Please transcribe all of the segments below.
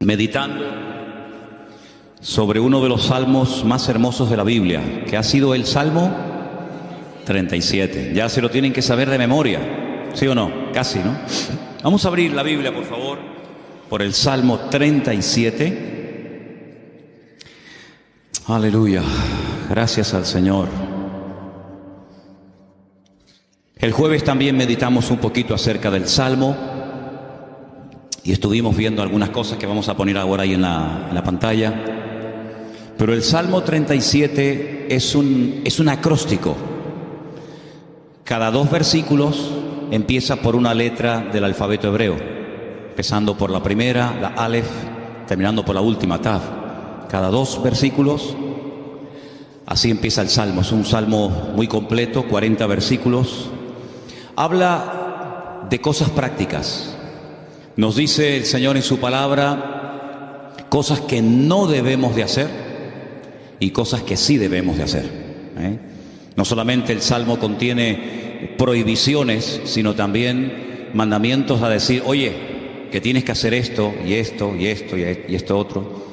meditando sobre uno de los salmos más hermosos de la Biblia, que ha sido el Salmo 37. Ya se lo tienen que saber de memoria, ¿sí o no? Casi, ¿no? Vamos a abrir la Biblia, por favor, por el Salmo 37. Aleluya, gracias al Señor. El jueves también meditamos un poquito acerca del Salmo y estuvimos viendo algunas cosas que vamos a poner ahora ahí en la pantalla. Pero el Salmo 37 es un acróstico. Cada 2 versículos empieza por una letra del alfabeto hebreo, empezando por la primera, la Aleph, terminando por la última, Tav. Cada 2 versículos, así empieza el Salmo. Es un Salmo muy completo, 40 versículos. Habla de cosas prácticas. Nos dice el Señor en su palabra cosas que no debemos de hacer y cosas que sí debemos de hacer. No solamente el Salmo contiene prohibiciones, sino también mandamientos a decir, oye, que tienes que hacer esto y esto y esto y esto otro.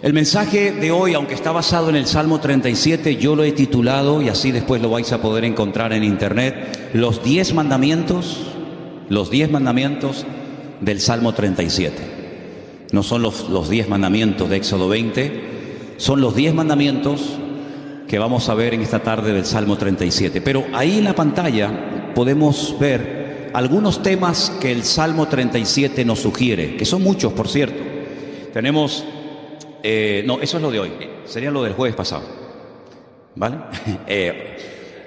El mensaje de hoy, aunque está basado en el Salmo 37, yo lo he titulado, y así después lo vais a poder encontrar en internet, los 10 mandamientos del Salmo 37. No son los 10 mandamientos de Éxodo 20, son los 10 mandamientos que vamos a ver en esta tarde del Salmo 37. Pero ahí en la pantalla podemos ver algunos temas que el Salmo 37 nos sugiere, que son muchos, por cierto. Tenemos, no, eso es lo de hoy, sería lo del jueves pasado, ¿vale?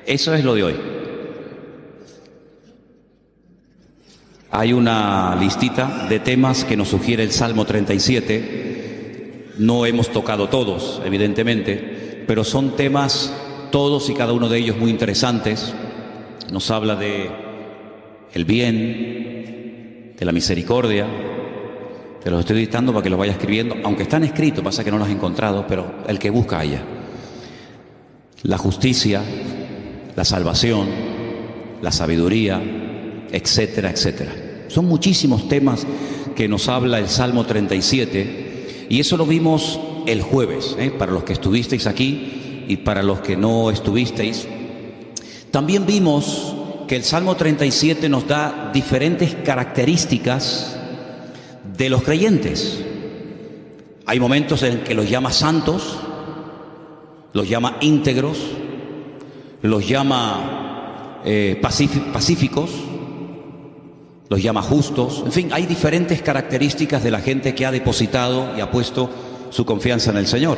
Eso es lo de hoy. Hay una listita de temas que nos sugiere el Salmo 37. No hemos tocado todos, evidentemente, pero son temas, todos y cada uno de ellos, muy interesantes. Nos habla de el bien, de la misericordia. Te los estoy dictando para que los vayas escribiendo, aunque están escritos, pasa que no los he encontrado, pero el que busca haya. La justicia, la salvación, la sabiduría, etcétera, etcétera. Son muchísimos temas que nos habla el Salmo 37, y eso lo vimos el jueves, para los que estuvisteis aquí y para los que no estuvisteis. También vimos que el Salmo 37 nos da diferentes características de los creyentes. Hay momentos en que los llama santos, los llama íntegros, los llama pacíficos, los llama justos. En fin, hay diferentes características de la gente que ha depositado y ha puesto su confianza en el Señor.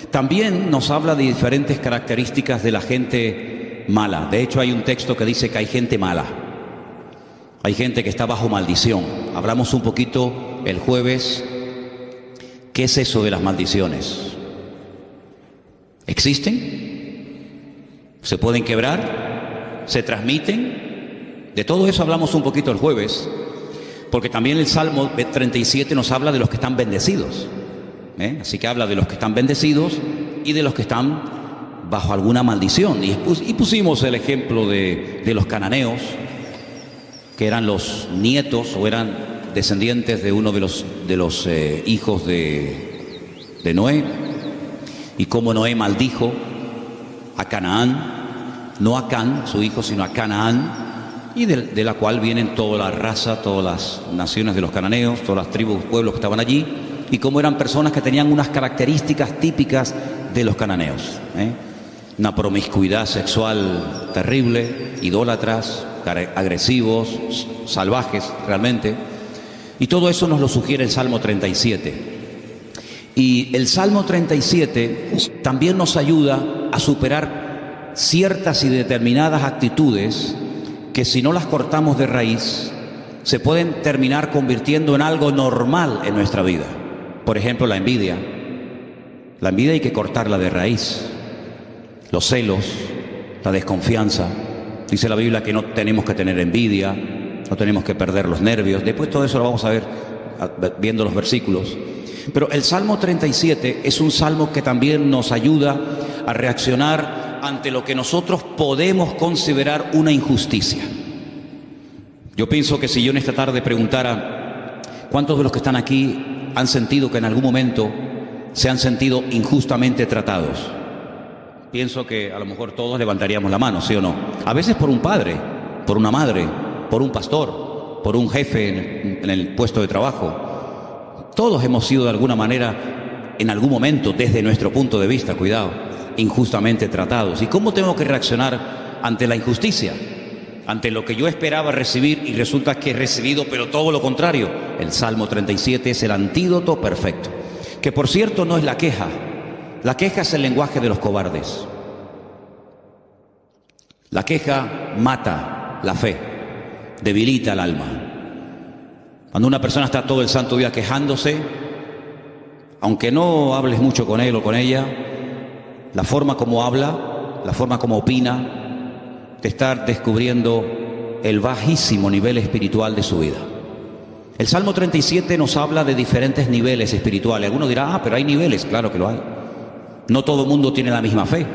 También nos habla de diferentes características de la gente mala. De hecho, hay un texto que dice que hay gente mala. Hay gente que está bajo maldición. Hablamos un poquito el jueves. ¿Qué es eso de las maldiciones? ¿Existen? ¿Se pueden quebrar? ¿Se transmiten? De todo eso hablamos un poquito el jueves, porque también el Salmo 37 nos habla de los que están bendecidos. Así que habla de los que están bendecidos y de los que están bajo alguna maldición. Y pusimos el ejemplo de los cananeos, que eran los nietos o eran descendientes de uno de los hijos de Noé, y cómo Noé maldijo a Canaán, no a Can, su hijo, sino a Canaán, y de la cual vienen toda la raza, todas las naciones de los cananeos, todas las tribus, pueblos que estaban allí, y cómo eran personas que tenían unas características típicas de los cananeos, una promiscuidad sexual terrible, idólatras, agresivos, salvajes realmente, y todo eso nos lo sugiere el Salmo 37. Y el Salmo 37 también nos ayuda a superar ciertas y determinadas actitudes que, si no las cortamos de raíz, se pueden terminar convirtiendo en algo normal en nuestra vida. Por ejemplo, la envidia. La envidia hay que cortarla de raíz. Los celos, la desconfianza. Dice la Biblia que no tenemos que tener envidia, no tenemos que perder los nervios. Después todo eso lo vamos a ver viendo los versículos. Pero el Salmo 37 es un salmo que también nos ayuda a reaccionar ante lo que nosotros podemos considerar una injusticia. Yo pienso que si yo en esta tarde preguntara ¿cuántos de los que están aquí han sentido que en algún momento se han sentido injustamente tratados? Pienso que a lo mejor todos levantaríamos la mano, ¿sí o no? A veces por un padre, por una madre, por un pastor, por un jefe en el puesto de trabajo. Todos hemos sido de alguna manera, en algún momento, desde nuestro punto de vista, cuidado, injustamente tratados. ¿Y cómo tengo que reaccionar ante la injusticia? Ante lo que yo esperaba recibir y resulta que he recibido, pero todo lo contrario. El Salmo 37 es el antídoto perfecto. Que por cierto no es la queja. La queja es el lenguaje de los cobardes. La queja mata la fe, debilita el alma. Cuando una persona está todo el santo día quejándose, aunque no hables mucho con él o con ella, la forma como habla, la forma como opina, te está descubriendo el bajísimo nivel espiritual de su vida. El Salmo 37 nos habla de diferentes niveles espirituales. Alguno dirá, pero hay niveles. Claro que lo hay. No todo el mundo tiene la misma fe.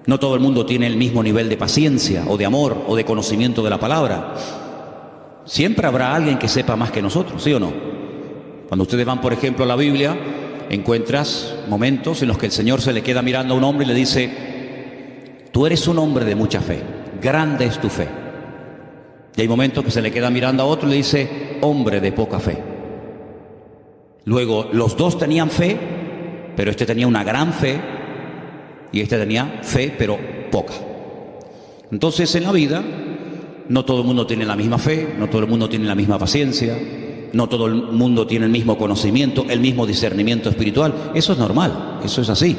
No todo el mundo tiene el mismo nivel de paciencia o de amor o de conocimiento de la palabra. Siempre habrá alguien que sepa más que nosotros, ¿sí o no? Cuando ustedes van, por ejemplo, a la Biblia, encuentras momentos en los que el Señor se le queda mirando a un hombre y le dice: tú eres un hombre de mucha fe, grande es tu fe. Y hay momentos que se le queda mirando a otro y le dice: hombre de poca fe. Luego, los dos tenían fe, pero este tenía una gran fe y este tenía fe, pero poca. Entonces, en la vida, no todo el mundo tiene la misma fe, no todo el mundo tiene la misma paciencia, no todo el mundo tiene el mismo conocimiento, el mismo discernimiento espiritual. Eso es normal, eso es así,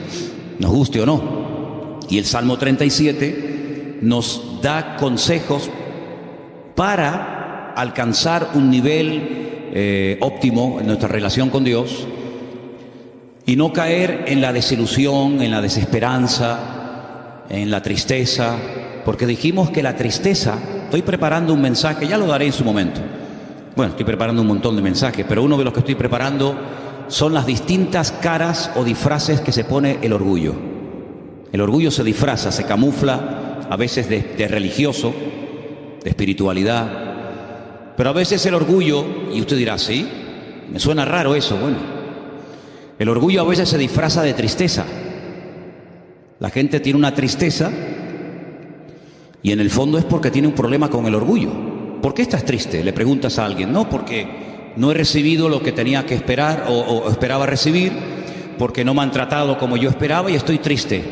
nos guste o no. Y el Salmo 37 nos da consejos para alcanzar un nivel óptimo en nuestra relación con Dios y no caer en la desilusión, en la desesperanza, en la tristeza, porque dijimos que la tristeza, estoy preparando un mensaje, ya lo daré en su momento. Bueno, estoy preparando un montón de mensajes, pero uno de los que estoy preparando son las distintas caras o disfraces que se pone el orgullo. El orgullo se disfraza, se camufla, a veces de religioso, de espiritualidad, pero a veces el orgullo, y usted dirá, ¿sí? Me suena raro eso. Bueno, el orgullo a veces se disfraza de tristeza. La gente tiene una tristeza y en el fondo es porque tiene un problema con el orgullo. ¿Por qué estás triste?, le preguntas a alguien. No, porque no he recibido lo que tenía que esperar o esperaba recibir, porque no me han tratado como yo esperaba y estoy triste.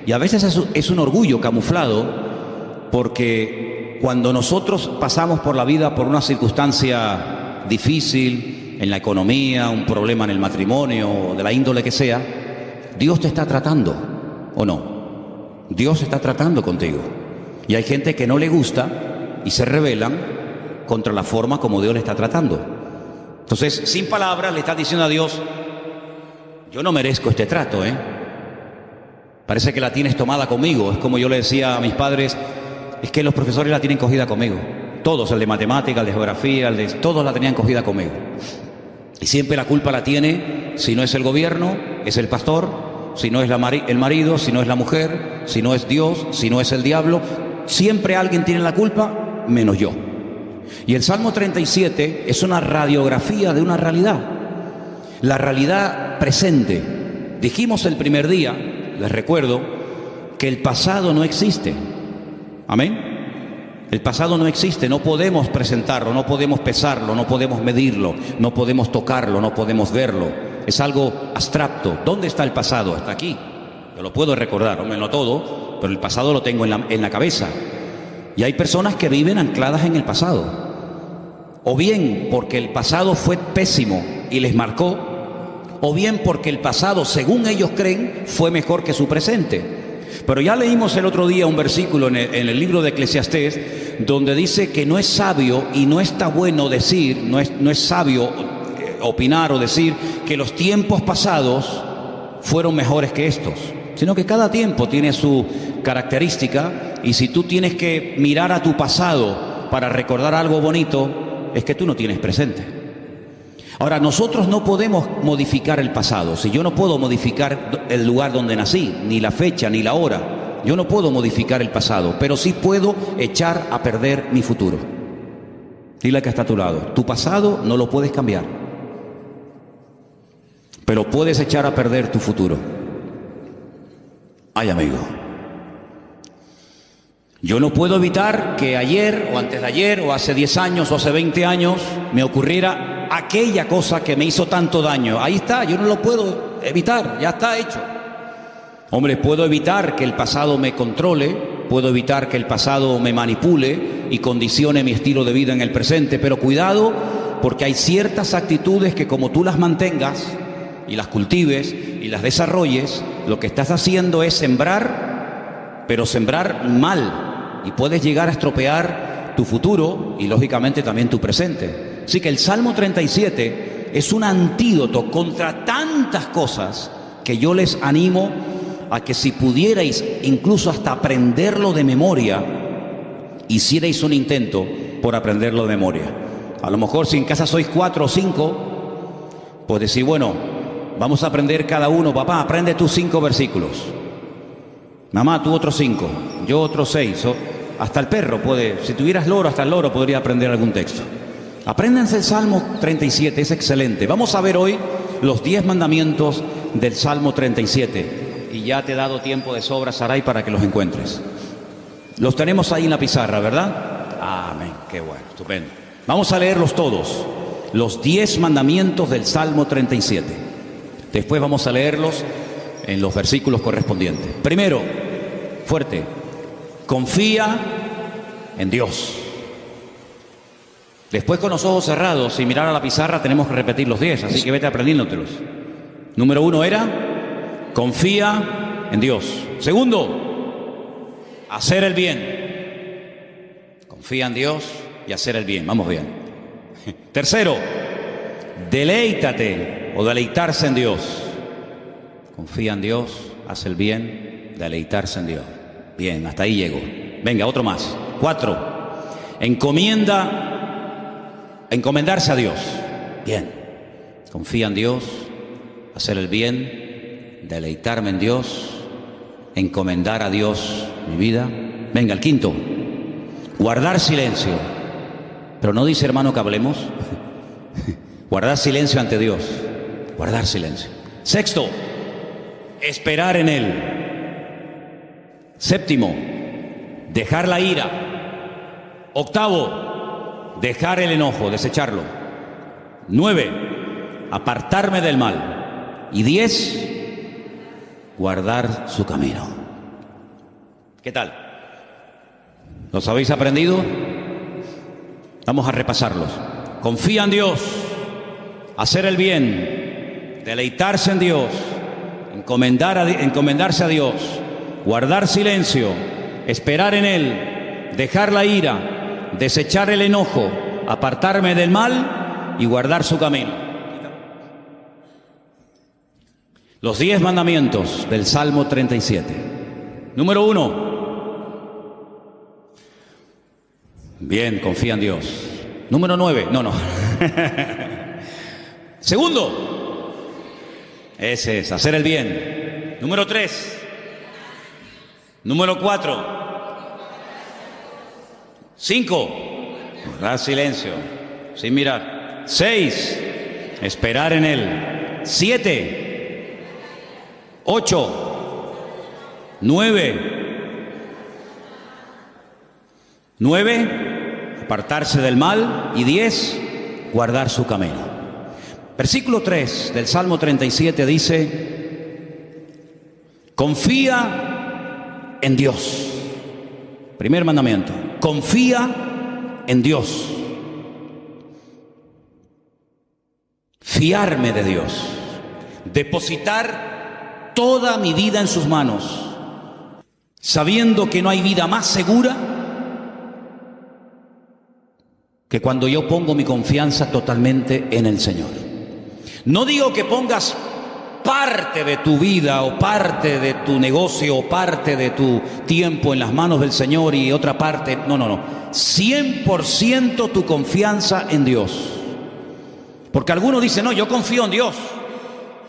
Y a veces es un orgullo camuflado, porque cuando nosotros pasamos por la vida por una circunstancia difícil, en la economía, un problema en el matrimonio, de la índole que sea, Dios te está tratando, ¿o no? Dios está tratando contigo. Y hay gente que no le gusta y se rebelan contra la forma como Dios le está tratando. Entonces, sin palabras, le está diciendo a Dios: yo no merezco este trato, Parece que la tienes tomada conmigo. Es como yo le decía a mis padres: es que los profesores la tienen cogida conmigo. Todos, el de matemática, el de geografía, todos la tenían cogida conmigo. Y siempre la culpa la tiene, si no es el gobierno, es el pastor, si no es el marido, si no es la mujer, si no es Dios, si no es el diablo. Siempre alguien tiene la culpa, menos yo. Y el Salmo 37 es una radiografía de una realidad. La realidad presente. Dijimos el primer día, les recuerdo, que el pasado no existe. Amén. El pasado no existe, no podemos presentarlo, no podemos pesarlo, no podemos medirlo, no podemos tocarlo, no podemos verlo. Es algo abstracto. ¿Dónde está el pasado? Está aquí. Yo lo puedo recordar, hombre, no todo, pero el pasado lo tengo en la cabeza. Y hay personas que viven ancladas en el pasado. O bien porque el pasado fue pésimo y les marcó, o bien porque el pasado, según ellos creen, fue mejor que su presente. Pero ya leímos el otro día un versículo en el libro de Eclesiastés, donde dice que no es sabio y no está bueno decir, no es sabio opinar o decir que los tiempos pasados fueron mejores que estos, sino que cada tiempo tiene su característica, y si tú tienes que mirar a tu pasado para recordar algo bonito, es que tú no tienes presente. Ahora, nosotros no podemos modificar el pasado. Si yo no puedo modificar el lugar donde nací, ni la fecha, ni la hora, yo no puedo modificar el pasado, pero sí puedo echar a perder mi futuro. Dile que está a tu lado: tu pasado no lo puedes cambiar. pero puedes echar a perder tu futuro. Ay, amigo, yo no puedo evitar que ayer o antes de ayer o hace 10 años o hace 20 años me ocurriera aquella cosa que me hizo tanto daño. Ahí está, yo no lo puedo evitar, ya está hecho. Hombre, puedo evitar que el pasado me controle, puedo evitar que el pasado me manipule y condicione mi estilo de vida en el presente, pero cuidado, porque hay ciertas actitudes que como tú las mantengas y las cultives y las desarrolles, lo que estás haciendo es sembrar, pero sembrar mal, y puedes llegar a estropear tu futuro y lógicamente también tu presente. Así que el Salmo 37 es un antídoto contra tantas cosas que yo les animo a que si pudierais incluso hasta aprenderlo de memoria, hicierais un intento por aprenderlo de memoria. A lo mejor si en casa sois 4 o 5, pues decir, bueno, vamos a aprender cada uno. Papá, aprende tú 5 versículos. Mamá, tú otros 5. Yo otros 6. Hasta el perro puede, si tuvieras loro, hasta el loro podría aprender algún texto. Apréndanse el Salmo 37, es excelente. Vamos a ver hoy los 10 mandamientos del Salmo 37. Y ya te he dado tiempo de sobra, Saray, para que los encuentres. Los tenemos ahí en la pizarra, ¿verdad? Amén, qué bueno, estupendo. Vamos a leerlos todos, los 10 mandamientos del Salmo 37. Después vamos a leerlos en los versículos correspondientes. Primero, fuerte, confía en Dios. Después, con los ojos cerrados y mirar a la pizarra, tenemos que repetir los 10, así que vete aprendiéndotelos. Número 1 era, confía en Dios. Segundo, hacer el bien. Confía en Dios y hacer el bien. Vamos bien. Tercero, deleítate o deleitarse en Dios. Confía en Dios, haz el bien, deleitarse en Dios. Bien, hasta ahí llego. Venga, otro más. 4, encomendarse a Dios. Bien, confía en Dios, hacer el bien, deleitarme en Dios, encomendar a Dios mi vida. Venga, el 5, guardar silencio. Pero no dice, hermano, que hablemos. Guardar silencio ante Dios. Guardar silencio. 6, esperar en Él. 7, dejar la ira. 8, dejar el enojo, desecharlo. 9, apartarme del mal. Y 10, guardar su camino. ¿Qué tal? ¿Los habéis aprendido? Vamos a repasarlos. Confía en Dios, hacer el bien, deleitarse en Dios, encomendarse a Dios, guardar silencio, esperar en Él, dejar la ira, desechar el enojo, apartarme del mal y guardar su camino. Los 10 mandamientos del Salmo 37. Número 1. Bien, confía en Dios. Número 9. No. Segundo. Ese es, hacer el bien. Número 3. Número 4. 5. Guardar silencio, sin mirar. 6. Esperar en Él. 7. 8, 9, apartarse del mal. Y 10, guardar su camino. Versículo 3 del Salmo 37 dice, confía en Dios. Primer mandamiento, confía en Dios. Fiarme de Dios. Depositar toda mi vida en sus manos, sabiendo que no hay vida más segura que cuando yo pongo mi confianza totalmente en el Señor. No digo que pongas parte de tu vida o parte de tu negocio o parte de tu tiempo en las manos del Señor y otra parte, no. 100% tu confianza en Dios. Porque algunos dicen, no, yo confío en Dios.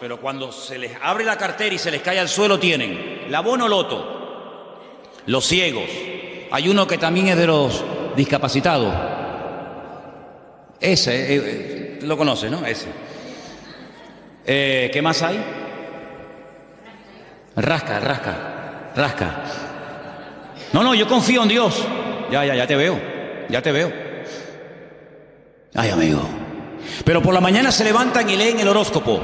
Pero cuando se les abre la cartera y se les cae al suelo, tienen la bonoloto, los ciegos. Hay uno que también es de los discapacitados. Ese, lo conoces, ¿no? Ese. ¿Qué más hay? Rasca. No, yo confío en Dios. Ya te veo. Ay, amigo. Pero por la mañana se levantan y leen el horóscopo.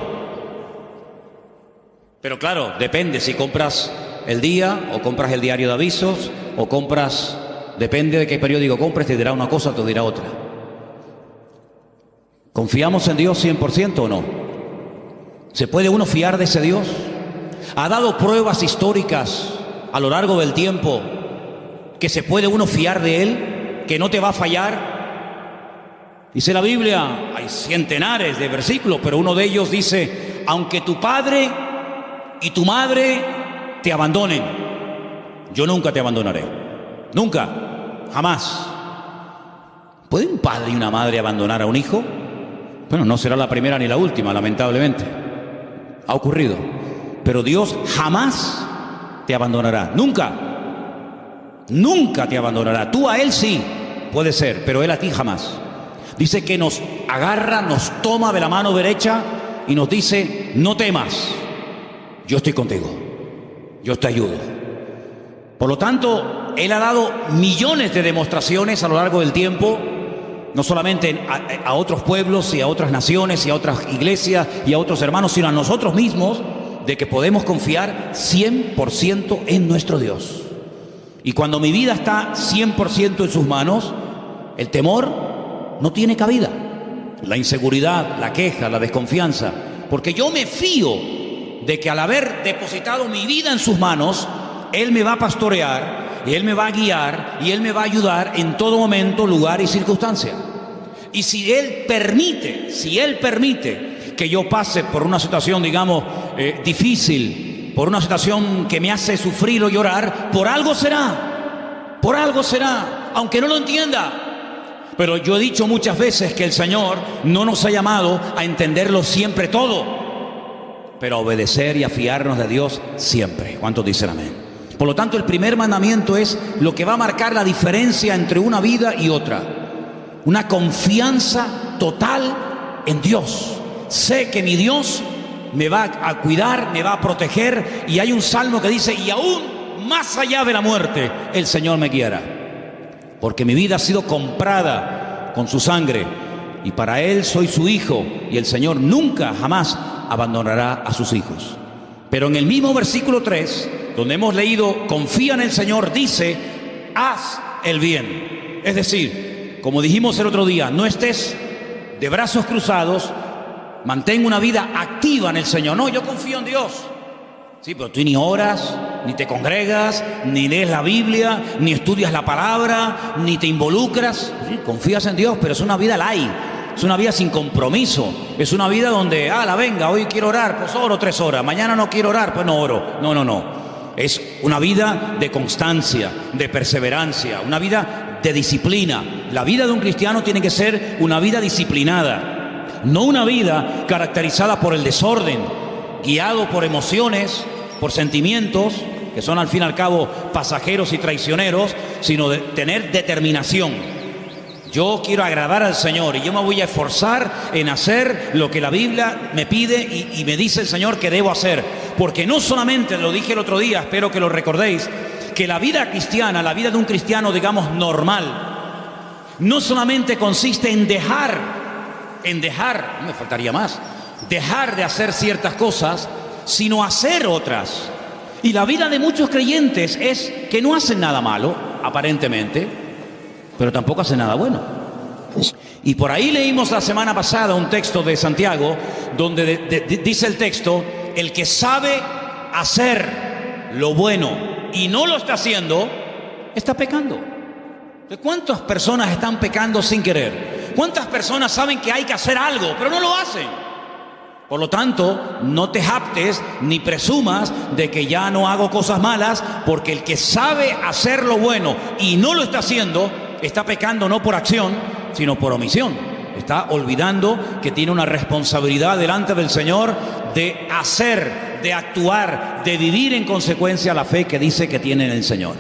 Pero claro, depende si compras el día o compras el diario de avisos o compras, depende de qué periódico compres, te dirá una cosa, te dirá otra. ¿Confiamos en Dios 100% o no? ¿Se puede uno fiar de ese Dios? ¿Ha dado pruebas históricas a lo largo del tiempo que se puede uno fiar de Él, que no te va a fallar? Dice la Biblia, hay centenares de versículos, pero uno de ellos dice: aunque tu padre y tu madre te abandonen, yo nunca te abandonaré. Nunca, jamás. ¿Puede un padre y una madre abandonar a un hijo? Bueno, no será la primera ni la última, lamentablemente. Ha ocurrido. Pero Dios jamás te abandonará. Nunca te abandonará. Tú a Él sí, puede ser, pero Él a ti jamás. Dice que nos agarra, nos toma de la mano derecha y nos dice: no temas, yo estoy contigo, yo te ayudo. Por lo tanto, Él ha dado millones de demostraciones a lo largo del tiempo, no solamente a otros pueblos y a otras naciones y a otras iglesias y a otros hermanos, sino a nosotros mismos, de que podemos confiar 100% en nuestro Dios. Y cuando mi vida está 100% en sus manos, el temor no tiene cabida, la inseguridad, la queja, la desconfianza, porque yo me fío de que al haber depositado mi vida en sus manos, Él me va a pastorear, y Él me va a guiar, y Él me va a ayudar en todo momento, lugar y circunstancia. Y si Él permite que yo pase por una situación, digamos, difícil, por una situación que me hace sufrir o llorar, por algo será, aunque no lo entienda. Pero yo he dicho muchas veces que el Señor no nos ha llamado a entenderlo siempre todo, pero a obedecer y a fiarnos de Dios siempre. ¿Cuántos dicen amén? Por lo tanto, el primer mandamiento es lo que va a marcar la diferencia entre una vida y otra. Una confianza total en Dios. Sé que mi Dios me va a cuidar, me va a proteger, y hay un salmo que dice: y aún más allá de la muerte, el Señor me guiará. Porque mi vida ha sido comprada con su sangre, y para Él soy su hijo, y el Señor nunca, jamás abandonará a sus hijos. Pero en el mismo versículo 3, donde hemos leído: confía en el Señor, dice: haz el bien. Es decir, como dijimos el otro día, no estés de brazos cruzados, mantén una vida activa en el Señor. No, yo confío en Dios. Sí, pero tú ni oras, ni te congregas, ni lees la Biblia, ni estudias la palabra, ni te involucras. Sí, confías en Dios, pero es una vida light, es una vida sin compromiso, es una vida donde, venga, hoy quiero orar, pues oro 3 horas, mañana no quiero orar, pues no oro. No. Es una vida de constancia, de perseverancia, una vida de disciplina. La vida de un cristiano tiene que ser una vida disciplinada, no una vida caracterizada por el desorden, guiado por emociones, por sentimientos, que son al fin y al cabo pasajeros y traicioneros, sino de tener determinación. Yo quiero agradar al Señor y yo me voy a esforzar en hacer lo que la Biblia me pide y me dice el Señor que debo hacer. Porque no solamente, lo dije el otro día, espero que lo recordéis, que la vida cristiana, la vida de un cristiano, digamos, normal, no solamente consiste en dejar, no me faltaría más, dejar de hacer ciertas cosas, sino hacer otras. Y la vida de muchos creyentes es que no hacen nada malo, aparentemente, pero tampoco hacen nada bueno. Y por ahí leímos la semana pasada un texto de Santiago, donde dice el texto: el que sabe hacer lo bueno y no lo está haciendo, está pecando. ¿Cuántas personas están pecando sin querer? ¿Cuántas personas saben que hay que hacer algo, pero no lo hacen? Por lo tanto, no te jactes ni presumas de que ya no hago cosas malas, porque el que sabe hacer lo bueno y no lo está haciendo, está pecando no por acción, sino por omisión. Está olvidando que tiene una responsabilidad delante del Señor de hacer, de actuar, de vivir en consecuencia la fe que dice que tiene en el Señor.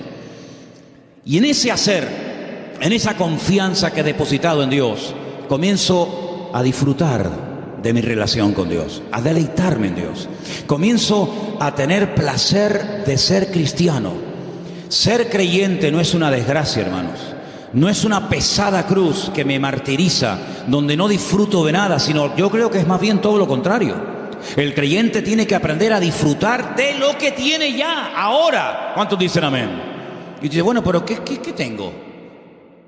Y en ese hacer, en esa confianza que he depositado en Dios, comienzo a disfrutar de mi relación con Dios, a deleitarme en Dios. Comienzo a tener placer de ser cristiano. Ser creyente no es una desgracia, hermanos. No es una pesada cruz que me martiriza, donde no disfruto de nada, sino yo creo que es más bien todo lo contrario. El creyente tiene que aprender a disfrutar de lo que tiene ya, ahora. ¿Cuántos dicen amén? Y dice, bueno, pero ¿qué tengo?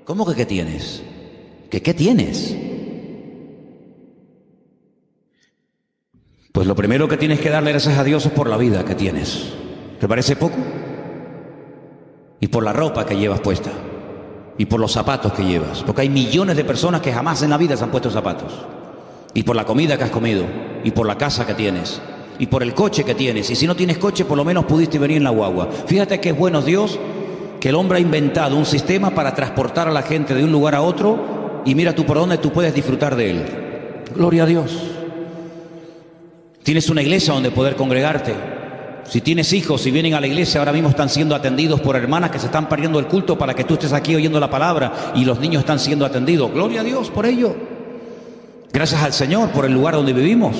¿Cómo que qué tienes? ¿Qué tienes? Pues lo primero que tienes que darle gracias a Dios es por la vida que tienes. ¿Te parece poco? Y por la ropa que llevas puesta. Y por los zapatos que llevas. Porque hay millones de personas que jamás en la vida se han puesto zapatos. Y por la comida que has comido. Y por la casa que tienes. Y por el coche que tienes. Y si no tienes coche, por lo menos pudiste venir en la guagua. Fíjate que es bueno Dios, que el hombre ha inventado un sistema para transportar a la gente de un lugar a otro. Y mira tú por dónde tú puedes disfrutar de él. Gloria a Dios. Tienes una iglesia donde poder congregarte. Si tienes hijos, si vienen a la iglesia, ahora mismo están siendo atendidos por hermanas que se están perdiendo el culto para que tú estés aquí oyendo la palabra y los niños están siendo atendidos. Gloria a Dios por ello. Gracias al Señor por el lugar donde vivimos.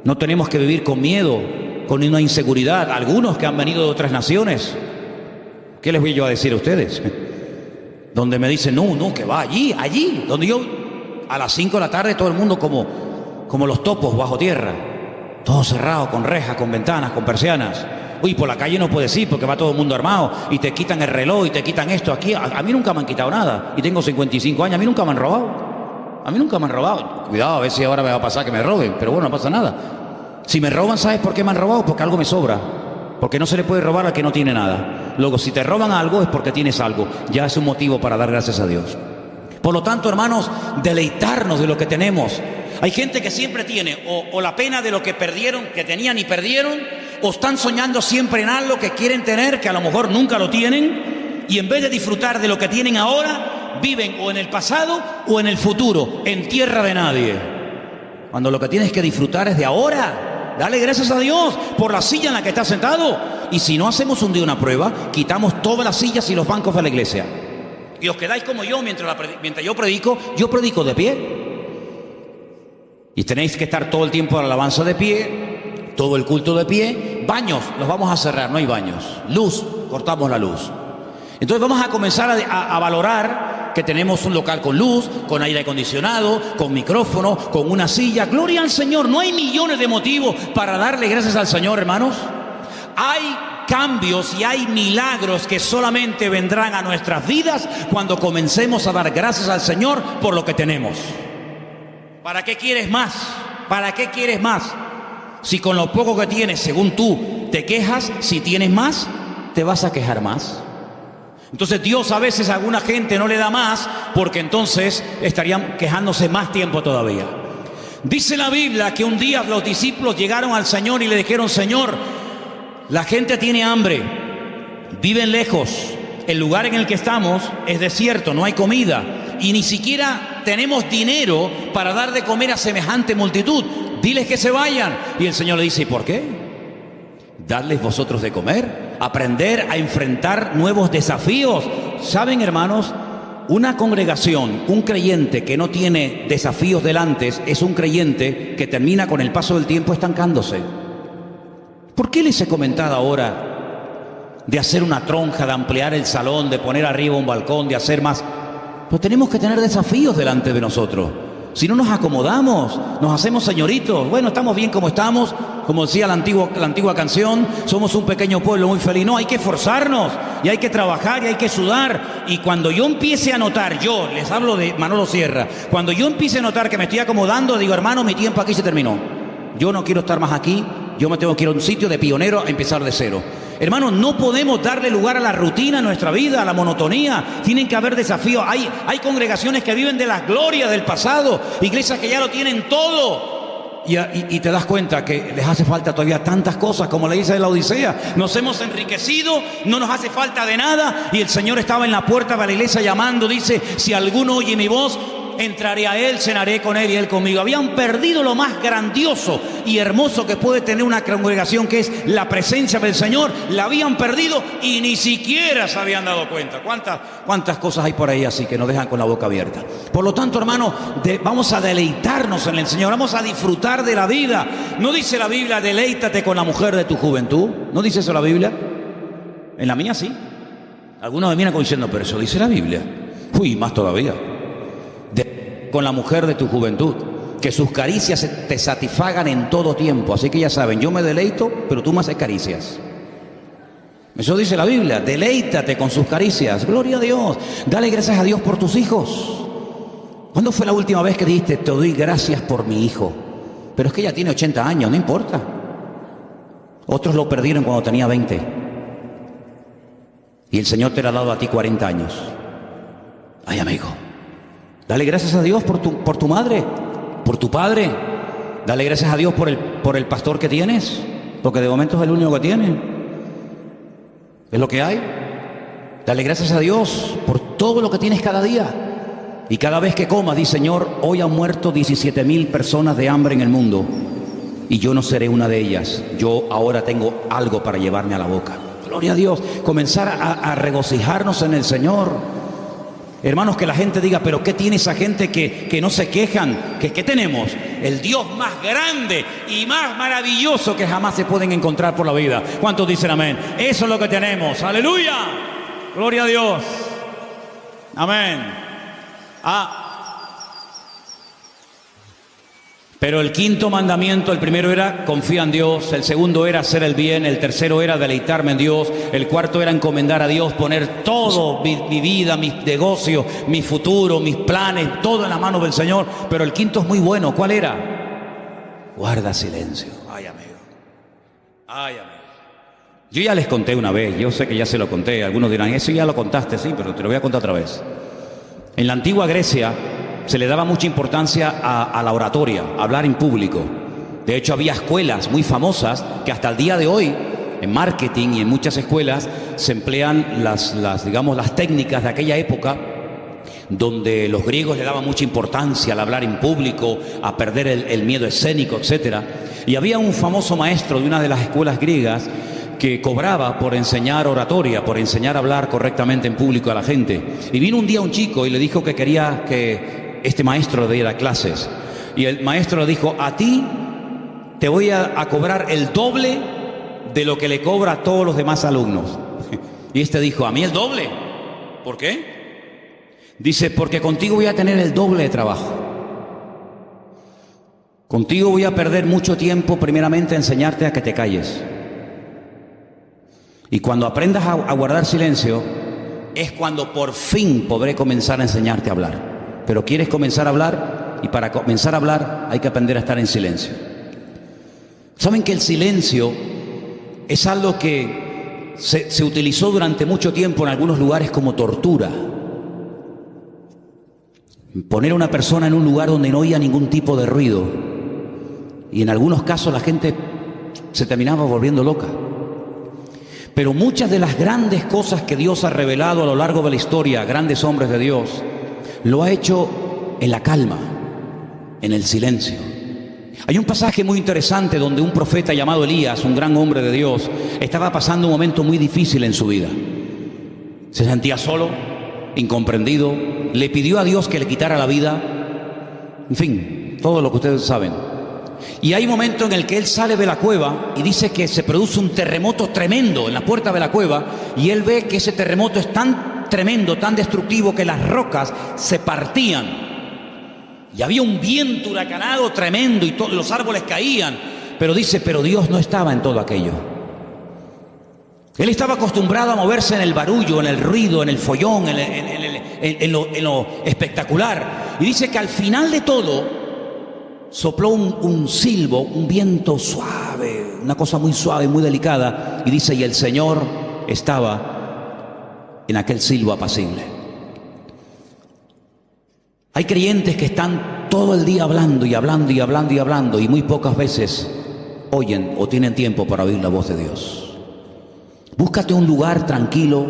No tenemos que vivir con miedo, con una inseguridad. Algunos que han venido de otras naciones, ¿qué les voy yo a decir a ustedes? Donde me dicen, no, que va allí, donde yo a las 5 de la tarde todo el mundo como los topos bajo tierra. Todo cerrado, con rejas, con ventanas, con persianas. Uy, por la calle no puedes ir porque va todo el mundo armado y te quitan el reloj y te quitan esto. Aquí a mí nunca me han quitado nada y tengo 55 años, a mí nunca me han robado. A mí nunca me han robado. Cuidado, a ver si ahora me va a pasar que me roben, pero bueno, no pasa nada. Si me roban, ¿sabes por qué me han robado? Porque algo me sobra. Porque no se le puede robar al que no tiene nada. Luego, si te roban algo es porque tienes algo. Ya es un motivo para dar gracias a Dios. Por lo tanto, hermanos, deleitarnos de lo que tenemos. Hay gente que siempre tiene o la pena de lo que perdieron, que tenían y perdieron, o están soñando siempre en algo que quieren tener, que a lo mejor nunca lo tienen, y en vez de disfrutar de lo que tienen ahora, viven o en el pasado o en el futuro, en tierra de nadie. Cuando lo que tienes que disfrutar es de ahora. Dale gracias a Dios por la silla en la que estás sentado. Y si no hacemos un día una prueba, quitamos todas las sillas y los bancos de la iglesia. Y os quedáis como yo mientras yo predico de pie. Y tenéis que estar todo el tiempo de la alabanza de pie, todo el culto de pie. Baños, los vamos a cerrar, no hay baños. Luz, cortamos la luz. Entonces vamos a comenzar a valorar que tenemos un local con luz, con aire acondicionado, con micrófono, con una silla. Gloria al Señor, no hay millones de motivos para darle gracias al Señor, hermanos. Hay cambios y hay milagros que solamente vendrán a nuestras vidas cuando comencemos a dar gracias al Señor por lo que tenemos. ¿Para qué quieres más? ¿Para qué quieres más? Si con lo poco que tienes, según tú, te quejas, si tienes más, te vas a quejar más. Entonces Dios a veces a alguna gente no le da más porque entonces estarían quejándose más tiempo todavía. Dice la Biblia que un día los discípulos llegaron al Señor y le dijeron, Señor, la gente tiene hambre, viven lejos, el lugar en el que estamos es desierto, no hay comida y ni siquiera tenemos dinero para dar de comer a semejante multitud. Diles que se vayan. Y el Señor le dice, ¿y por qué? Darles vosotros de comer, aprender a enfrentar nuevos desafíos. ¿Saben, hermanos? Una congregación, un creyente que no tiene desafíos delante es un creyente que termina con el paso del tiempo estancándose. ¿Por qué les he comentado ahora de hacer una tronja, de ampliar el salón, de poner arriba un balcón, de hacer más? Pues tenemos que tener desafíos delante de nosotros. Si no nos acomodamos, nos hacemos señoritos. Bueno, estamos bien como estamos, como decía la antigua canción, somos un pequeño pueblo muy feliz. No, hay que esforzarnos y hay que trabajar y hay que sudar. Y cuando yo empiece a notar, yo les hablo de Manolo Sierra, cuando yo empiece a notar que me estoy acomodando, digo, hermano, mi tiempo aquí se terminó. Yo no quiero estar más aquí, yo me tengo que ir a un sitio de pionero a empezar de cero. Hermanos, no podemos darle lugar a la rutina en nuestra vida, a la monotonía. Tienen que haber desafíos. Hay congregaciones que viven de las glorias del pasado, iglesias que ya lo tienen todo. Y te das cuenta que les hace falta todavía tantas cosas, como le dice la Odisea. Nos hemos enriquecido, no nos hace falta de nada. Y el Señor estaba en la puerta de la iglesia llamando, dice, si alguno oye mi voz entraré a Él, cenaré con Él y Él conmigo. Habían perdido lo más grandioso y hermoso que puede tener una congregación, que es la presencia del Señor. La habían perdido y ni siquiera se habían dado cuenta. ¿Cuántas cosas hay por ahí así que nos dejan con la boca abierta? Por lo tanto, hermano, vamos a deleitarnos en el Señor, vamos a disfrutar de la vida. ¿No dice la Biblia, deleítate con la mujer de tu juventud? ¿No dice eso la Biblia? En la mía sí. Algunos me miran como diciendo, pero eso dice la Biblia. Uy, más todavía. Con la mujer de tu juventud, que sus caricias te satisfagan en todo tiempo. Así que ya saben, yo me deleito, pero tú me haces caricias. Eso dice la Biblia, deleítate con sus caricias. Gloria a Dios. Dale gracias a Dios por tus hijos. ¿Cuándo fue la última vez que dijiste, te doy gracias por mi hijo? Pero es que ella tiene 80 años, no importa. Otros lo perdieron cuando tenía 20. Y el Señor te lo ha dado a ti 40 años. Ay, amigo, dale gracias a Dios por tu madre, por tu padre. Dale gracias a Dios por el pastor que tienes, porque de momento es el único que tiene. Es lo que hay. Dale gracias a Dios por todo lo que tienes cada día. Y cada vez que comas, di, Señor, hoy han muerto 17,000 personas de hambre en el mundo y yo no seré una de ellas. Yo ahora tengo algo para llevarme a la boca. Gloria a Dios. Comenzar a regocijarnos en el Señor. Hermanos, que la gente diga, pero ¿qué tiene esa gente que no se quejan? ¿Qué tenemos? El Dios más grande y más maravilloso que jamás se pueden encontrar por la vida. ¿Cuántos dicen amén? Eso es lo que tenemos. ¡Aleluya! Gloria a Dios. Amén. Pero el quinto mandamiento, el primero era confía en Dios, el segundo era hacer el bien, el tercero era deleitarme en Dios, el cuarto era encomendar a Dios, poner todo, mi vida, mis negocios, mi futuro, mis planes, todo en las manos del Señor. Pero el quinto es muy bueno. ¿Cuál era? Guarda silencio. Ay, amigo. Ay, amigo. Yo ya les conté una vez, yo sé que ya se lo conté. Algunos dirán, eso ya lo contaste, sí, pero te lo voy a contar otra vez. En la antigua Grecia se le daba mucha importancia a la oratoria, a hablar en público. De hecho, había escuelas muy famosas que hasta el día de hoy, en marketing y en muchas escuelas, se emplean las técnicas de aquella época, donde los griegos le daban mucha importancia al hablar en público, a perder el miedo escénico, etc. Y había un famoso maestro de una de las escuelas griegas que cobraba por enseñar oratoria, por enseñar a hablar correctamente en público a la gente. Y vino un día un chico y le dijo que quería que este maestro le diera clases. Y el maestro le dijo, a ti te voy a cobrar el doble de lo que le cobra a todos los demás alumnos. Y este dijo, ¿a mí el doble? ¿Por qué? Dice, porque contigo voy a tener el doble de trabajo. Contigo voy a perder mucho tiempo, primeramente, a enseñarte a que te calles. Y cuando aprendas a guardar silencio, es cuando por fin podré comenzar a enseñarte a hablar. Pero quieres comenzar a hablar, y para comenzar a hablar hay que aprender a estar en silencio. ¿Saben que el silencio es algo que se utilizó durante mucho tiempo en algunos lugares como tortura? Poner a una persona en un lugar donde no oía ningún tipo de ruido. Y en algunos casos la gente se terminaba volviendo loca. Pero muchas de las grandes cosas que Dios ha revelado a lo largo de la historia, grandes hombres de Dios, lo ha hecho en la calma, en el silencio. Hay un pasaje muy interesante donde un profeta llamado Elías, un gran hombre de Dios, estaba pasando un momento muy difícil en su vida. Se sentía solo, incomprendido, le pidió a Dios que le quitara la vida, en fin, todo lo que ustedes saben. Y hay un momento en el que él sale de la cueva y dice que se produce un terremoto tremendo en la puerta de la cueva, y él ve que ese terremoto es tan tremendo, tan destructivo, que las rocas se partían y había un viento huracanado tremendo y los árboles caían. Pero dice, pero Dios no estaba en todo aquello. Él estaba acostumbrado a moverse en el barullo, en el ruido, en el follón, en lo espectacular. Y dice que al final de todo sopló un silbo, un viento suave, una cosa muy suave, muy delicada. Y dice, y el Señor estaba en aquel silbo apacible. Hay creyentes que están todo el día hablando y hablando y hablando y hablando, y muy pocas veces oyen o tienen tiempo para oír la voz de Dios. Búscate un lugar tranquilo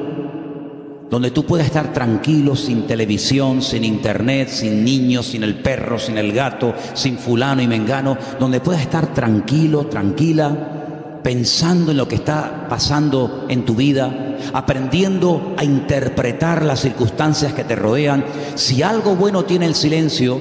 donde tú puedas estar tranquilo, sin televisión, sin internet, sin niños, sin el perro, sin el gato, sin fulano y mengano, donde puedas estar tranquilo, tranquila, pensando en lo que está pasando en tu vida, aprendiendo a interpretar las circunstancias que te rodean. Si algo bueno tiene el silencio,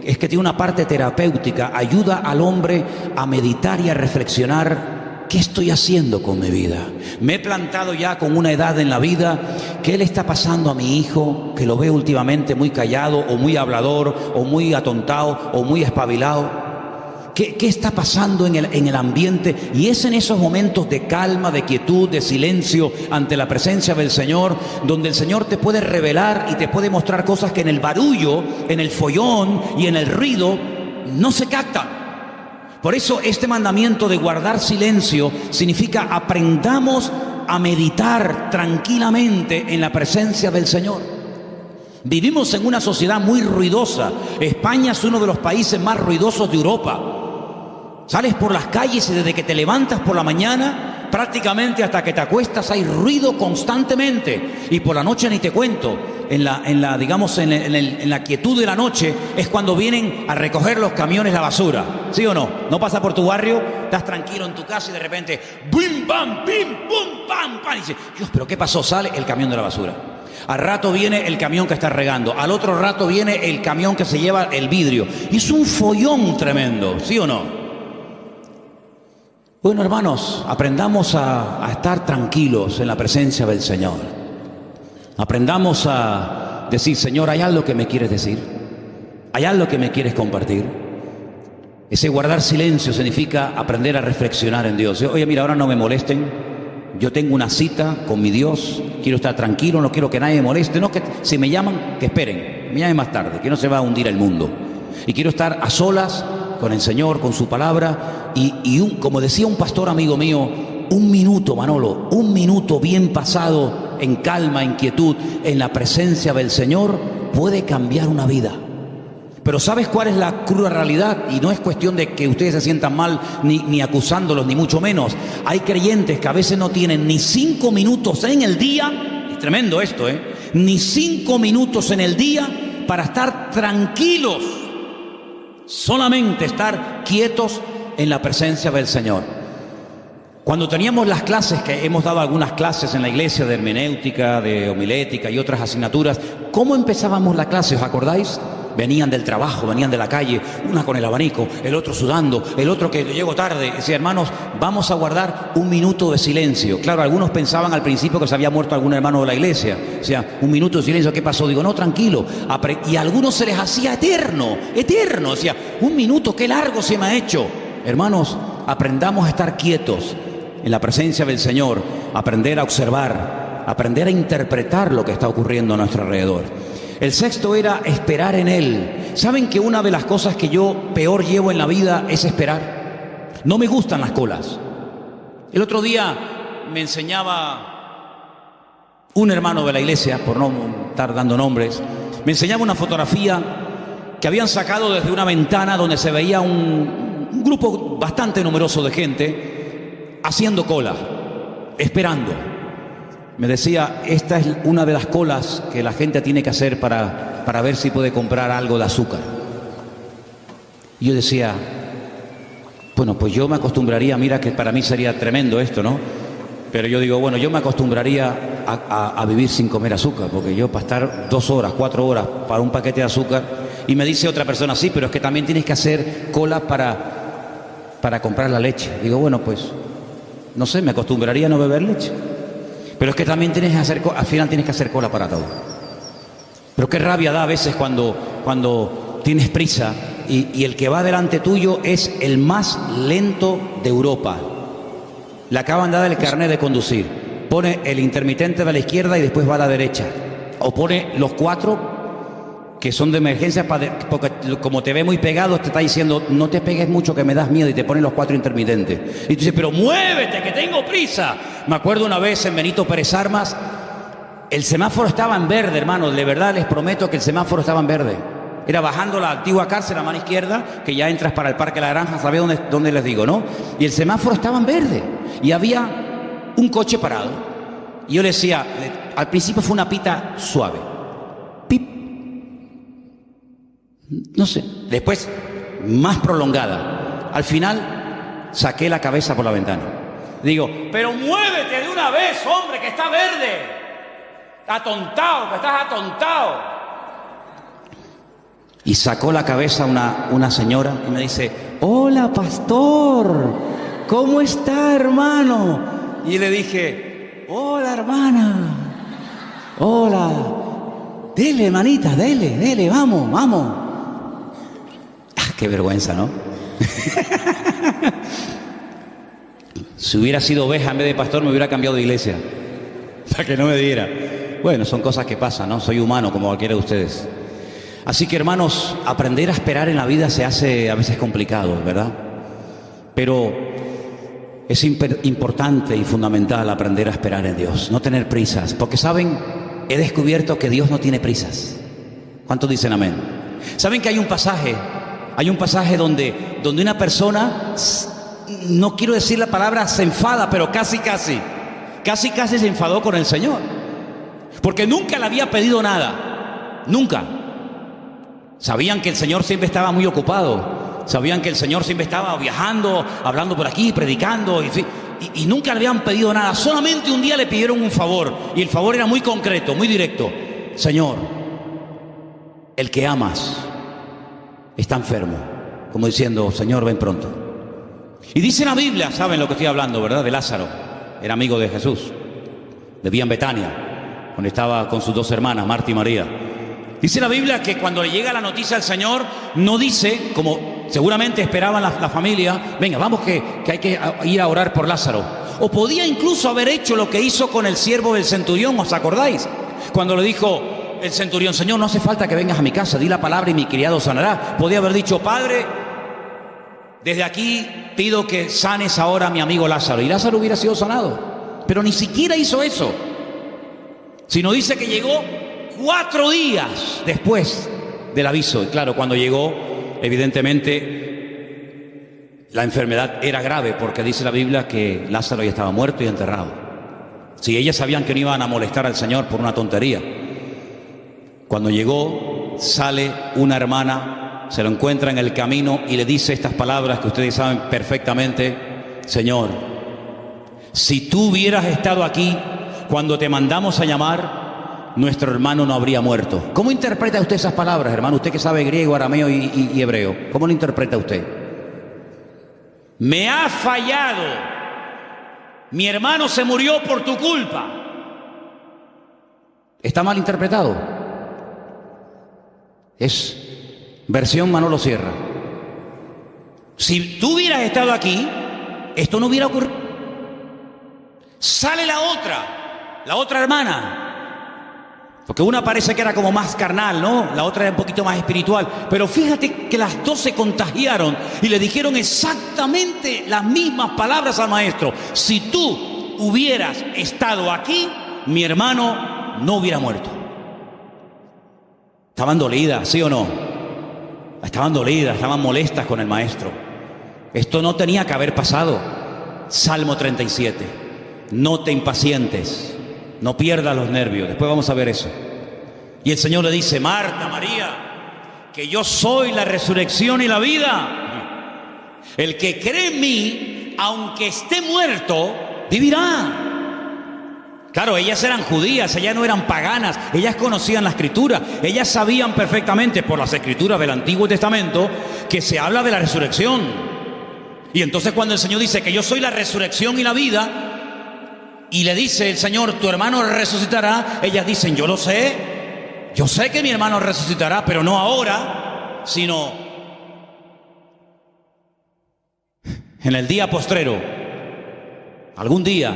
es que tiene una parte terapéutica, ayuda al hombre a meditar y a reflexionar. ¿Qué estoy haciendo con mi vida? Me he plantado ya con una edad en la vida. ¿Qué le está pasando a mi hijo? Que lo veo últimamente muy callado, o muy hablador, o muy atontado, o muy espabilado. ¿Qué está pasando en el ambiente? Y es en esos momentos de calma, de quietud, de silencio ante la presencia del Señor, donde el Señor te puede revelar y te puede mostrar cosas que en el barullo, en el follón y en el ruido no se captan. Por eso este mandamiento de guardar silencio significa aprendamos a meditar tranquilamente en la presencia del Señor. Vivimos en una sociedad muy ruidosa. España es uno de los países más ruidosos de Europa. Sales por las calles y desde que te levantas por la mañana, prácticamente hasta que te acuestas hay ruido constantemente. Y por la noche ni te cuento. En la quietud de la noche es cuando vienen a recoger los camiones la basura. ¿Sí o no? No pasa por tu barrio, estás tranquilo en tu casa y de repente ¡bim, bam, bim, bum, pam, pam! Y dices, Dios, ¿pero qué pasó? Sale el camión de la basura. Al rato viene el camión que está regando. Al otro rato viene el camión que se lleva el vidrio. Y es un follón tremendo, ¿sí o no? Bueno, hermanos, aprendamos a estar tranquilos en la presencia del Señor. Aprendamos a decir, Señor, ¿hay algo que me quieres decir? ¿Hay algo que me quieres compartir? Ese guardar silencio significa aprender a reflexionar en Dios. Oye, mira, ahora no me molesten. Yo tengo una cita con mi Dios. Quiero estar tranquilo, no quiero que nadie me moleste. No, que si me llaman, que esperen. Me llamen más tarde, que no se va a hundir el mundo. Y quiero estar a solas con el Señor, con su palabra. Como decía un pastor amigo mío, un minuto, Manolo, un minuto bien pasado en calma, en quietud, en la presencia del Señor, puede cambiar una vida. Pero ¿sabes cuál es la cruda realidad? Y no es cuestión de que ustedes se sientan mal, ni acusándolos, ni mucho menos. Hay creyentes que a veces no tienen ni 5 minutos en el día, es tremendo esto, ni 5 minutos en el día para estar tranquilos, solamente estar quietos en la presencia del Señor. Cuando teníamos las clases, que hemos dado algunas clases en la iglesia de hermenéutica, de homilética y otras asignaturas, ¿cómo empezábamos la clase? ¿Os acordáis? Venían del trabajo, venían de la calle, una con el abanico, el otro sudando, el otro que llegó tarde. Decía, hermanos, vamos a guardar un minuto de silencio. Claro, algunos pensaban al principio que se había muerto algún hermano de la iglesia. O sea, un minuto de silencio, ¿qué pasó? Digo, no, tranquilo. Y a algunos se les hacía eterno. O sea, un minuto, qué largo se me ha hecho. Hermanos, aprendamos a estar quietos en la presencia del Señor, aprender a observar, aprender a interpretar lo que está ocurriendo a nuestro alrededor. El sexto era esperar en Él. ¿Saben que una de las cosas que yo peor llevo en la vida es esperar? No me gustan las colas. El otro día me enseñaba un hermano de la iglesia, por no estar dando nombres, me enseñaba una fotografía que habían sacado desde una ventana donde se veía un grupo bastante numeroso de gente haciendo cola, esperando. Me decía, esta es una de las colas que la gente tiene que hacer para ver si puede comprar algo de azúcar. Y yo decía, bueno, pues yo me acostumbraría, mira que para mí sería tremendo esto, ¿no? Pero yo digo, bueno, yo me acostumbraría a vivir sin comer azúcar, porque yo para estar 2 horas, 4 horas para un paquete de azúcar, y me dice otra persona, sí, pero es que también tienes que hacer cola para comprar la leche. Digo, bueno, pues no sé, me acostumbraría a no beber leche. Pero es que también al final tienes que hacer cola para todo. Pero qué rabia da a veces cuando tienes prisa y el que va delante tuyo es el más lento de Europa. Le acaban de dar el carnet de conducir. Pone el intermitente de la izquierda y después va a la derecha. O pone los 4 que son de emergencia, porque como te ve muy pegado, te está diciendo, no te pegues mucho que me das miedo, y te ponen los 4 intermitentes. Y tú dices, pero muévete, que tengo prisa. Me acuerdo una vez en Benito Pérez Armas, el semáforo estaba en verde, hermanos, de verdad les prometo que el semáforo estaba en verde. Era bajando la antigua cárcel a mano izquierda, que ya entras para el Parque La Granja, ¿sabéis dónde les digo, no? Y el semáforo estaba en verde, y había un coche parado. Y yo le decía, Al principio fue una pita suave. Pip. No sé. Después, más prolongada. Al final, saqué la cabeza por la ventana. Digo, pero muévete de una vez, hombre, que está verde. Atontado, que estás atontado. Y sacó la cabeza una señora y me dice, hola, pastor, ¿cómo está, hermano? Y le dije, hola, hermana, hola, dele, hermanita, dele, vamos. Ah, qué vergüenza, ¿no? Si hubiera sido oveja en vez de pastor, me hubiera cambiado de iglesia, para que no me diera. Bueno, son cosas que pasan, ¿no? Soy humano como cualquiera de ustedes. Así que, hermanos, aprender a esperar en la vida se hace a veces complicado, ¿verdad? Pero es importante y fundamental aprender a esperar en Dios, no tener prisas, porque, ¿saben? He descubierto que Dios no tiene prisas. ¿Cuántos dicen amén? ¿Saben que hay un pasaje donde una persona, no quiero decir la palabra se enfada, pero casi se enfadó con el Señor? Porque nunca le había pedido nada, nunca. Sabían que el Señor siempre estaba muy ocupado. Sabían que el Señor siempre estaba viajando, hablando por aquí, predicando. Y nunca le habían pedido nada. Solamente un día le pidieron un favor. Y el favor era muy concreto, muy directo. Señor, el que amas está enfermo. Como diciendo, Señor, ven pronto. Y dice la Biblia, saben lo que estoy hablando, ¿verdad? De Lázaro. Era amigo de Jesús. Vivía en Betania, donde estaba con sus dos hermanas, Marta y María. Dice la Biblia que cuando le llega la noticia al Señor, no dice, como seguramente esperaban la familia, venga, vamos que hay que ir a orar por Lázaro. O podía incluso haber hecho lo que hizo con el siervo del centurión, ¿os acordáis? Cuando le dijo el centurión, Señor, no hace falta que vengas a mi casa, di la palabra y mi criado sanará. Podía haber dicho, Padre, desde aquí pido que sanes ahora a mi amigo Lázaro. Y Lázaro hubiera sido sanado. Pero ni siquiera hizo eso. Sino dice que llegó 4 días después del aviso. Y claro, cuando llegó, evidentemente, la enfermedad era grave, porque dice la Biblia que Lázaro ya estaba muerto y enterrado. Si ellas sabían que no iban a molestar al Señor por una tontería. Cuando llegó, sale una hermana, se lo encuentra en el camino y le dice estas palabras que ustedes saben perfectamente. Señor, si tú hubieras estado aquí cuando te mandamos a llamar, nuestro hermano no habría muerto. ¿Cómo interpreta usted esas palabras, hermano? Usted que sabe griego, arameo y hebreo. ¿Cómo lo interpreta usted? Me ha fallado. Mi hermano se murió por tu culpa. ¿Está mal interpretado? Es versión Manolo Sierra. Si tú hubieras estado aquí, esto no hubiera ocurrido. Sale la otra hermana. Porque una parece que era como más carnal, ¿no? La otra era un poquito más espiritual. Pero fíjate que las dos se contagiaron y le dijeron exactamente las mismas palabras al maestro. Si tú hubieras estado aquí, mi hermano no hubiera muerto. Estaban dolidas, ¿sí o no? Estaban dolidas, estaban molestas con el maestro. Esto no tenía que haber pasado. Salmo 37. No te impacientes. No pierdas los nervios. Después vamos a ver eso. Y el Señor le dice, Marta, María, que yo soy la resurrección y la vida. El que cree en mí, aunque esté muerto, vivirá. Claro, ellas eran judías, ellas no eran paganas. Ellas conocían la Escritura. Ellas sabían perfectamente por las Escrituras del Antiguo Testamento que se habla de la resurrección. Y entonces cuando el Señor dice que yo soy la resurrección y la vida, y le dice el Señor, tu hermano resucitará, ellas dicen, yo sé que mi hermano resucitará, pero no ahora, sino en el día postrero, algún día.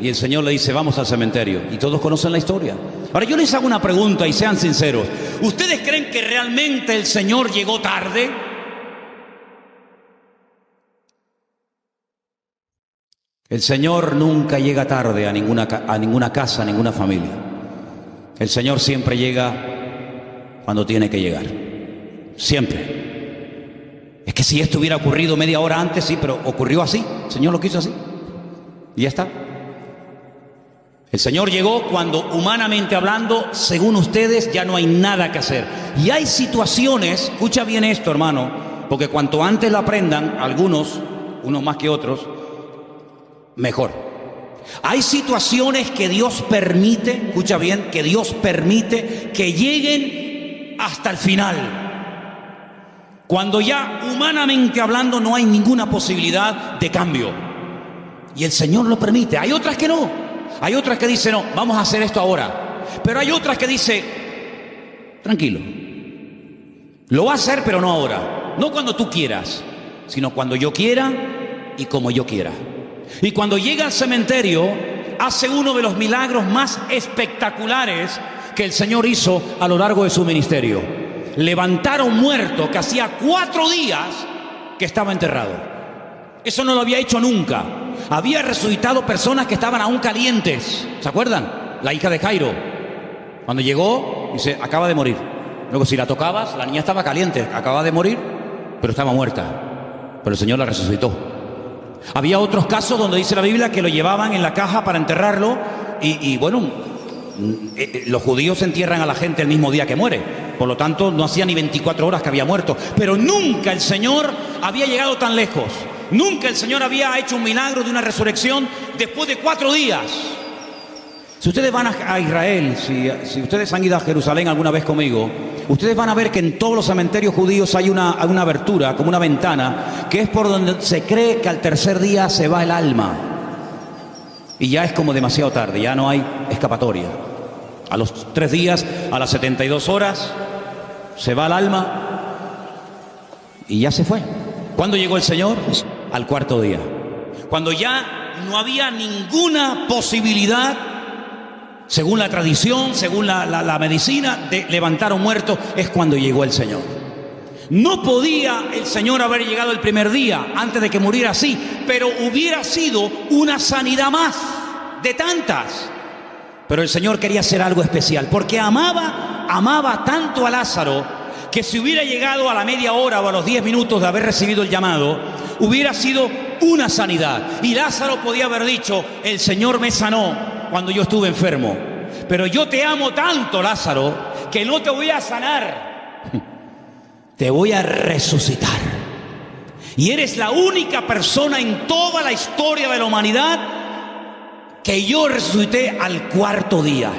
Y el Señor le dice, vamos al cementerio. Y todos conocen la historia. Ahora yo les hago una pregunta y sean sinceros. ¿Ustedes creen que realmente el Señor llegó tarde? El Señor nunca llega tarde a ninguna casa, a ninguna familia. El Señor siempre llega cuando tiene que llegar. Siempre. Es que si esto hubiera ocurrido media hora antes, sí, pero ocurrió así. El Señor lo quiso así. Y ya está. El Señor llegó cuando, humanamente hablando, según ustedes, ya no hay nada que hacer. Y hay situaciones, escucha bien esto, hermano, porque cuanto antes lo aprendan, algunos, unos más que otros, mejor. Hay situaciones que Dios permite, escucha bien, que Dios permite que lleguen hasta el final. Cuando ya, humanamente hablando, no hay ninguna posibilidad de cambio. Y el Señor lo permite. Hay otras que no. Hay otras que dicen, no, vamos a hacer esto ahora. Pero hay otras que dicen, tranquilo, lo va a hacer, pero no ahora. No cuando tú quieras, sino cuando yo quiera y como yo quiera. Y cuando llega al cementerio, hace uno de los milagros más espectaculares que el Señor hizo a lo largo de su ministerio. Levantar a un muerto que hacía 4 días que estaba enterrado. Eso no lo había hecho nunca. Había resucitado personas que estaban aún calientes. ¿Se acuerdan? La hija de Jairo. Cuando llegó, dice, acaba de morir. Luego, si la tocabas, la niña estaba caliente. Acaba de morir, pero estaba muerta. Pero el Señor la resucitó. Había otros casos donde dice la Biblia que lo llevaban en la caja para enterrarlo. Y bueno, los judíos entierran a la gente el mismo día que muere. Por lo tanto, no hacía ni 24 horas que había muerto. Pero nunca el Señor había llegado tan lejos. Nunca el Señor había hecho un milagro de una resurrección después de 4 días. Si ustedes van a Israel, si ustedes han ido a Jerusalén alguna vez conmigo, ustedes van a ver que en todos los cementerios judíos hay una abertura, como una ventana, que es por donde se cree que al tercer día se va el alma. Y ya es como demasiado tarde, ya no hay escapatoria. A los 3 días, a las 72 horas, se va el alma y ya se fue. ¿Cuándo llegó el Señor? Al 4.º día. Cuando ya no había ninguna posibilidad, según la tradición, según la medicina, de levantar a un muerto, es cuando llegó el Señor. No podía el Señor haber llegado el primer día, antes de que muriera así, pero hubiera sido una sanidad más de tantas. Pero el Señor quería hacer algo especial, porque amaba tanto a Lázaro, que si hubiera llegado a la media hora o a los 10 minutos de haber recibido el llamado, hubiera sido una sanidad. Y Lázaro podía haber dicho, el Señor me sanó cuando yo estuve enfermo. Pero yo te amo tanto, Lázaro, que no te voy a sanar, te voy a resucitar. Y eres la única persona en toda la historia de la humanidad que yo resucité al 4.º día.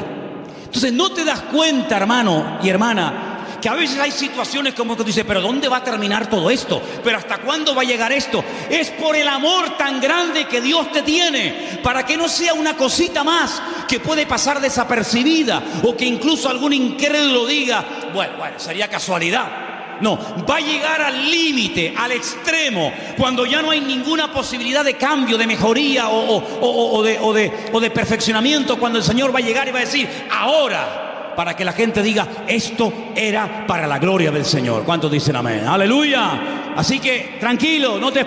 Entonces no te das cuenta, hermano y hermana, que a veces hay situaciones como que tú dices, pero ¿dónde va a terminar todo esto? ¿Pero hasta cuándo va a llegar esto? Es por el amor tan grande que Dios te tiene, para que no sea una cosita más que puede pasar desapercibida, o que incluso algún incrédulo diga, bueno, sería casualidad. No, va a llegar al límite, al extremo, cuando ya no hay ninguna posibilidad de cambio, de mejoría o de perfeccionamiento, cuando el Señor va a llegar y va a decir, ahora, para que la gente diga, esto era para la gloria del Señor. ¿Cuántos dicen amén? ¡Aleluya! Así que, tranquilo, no te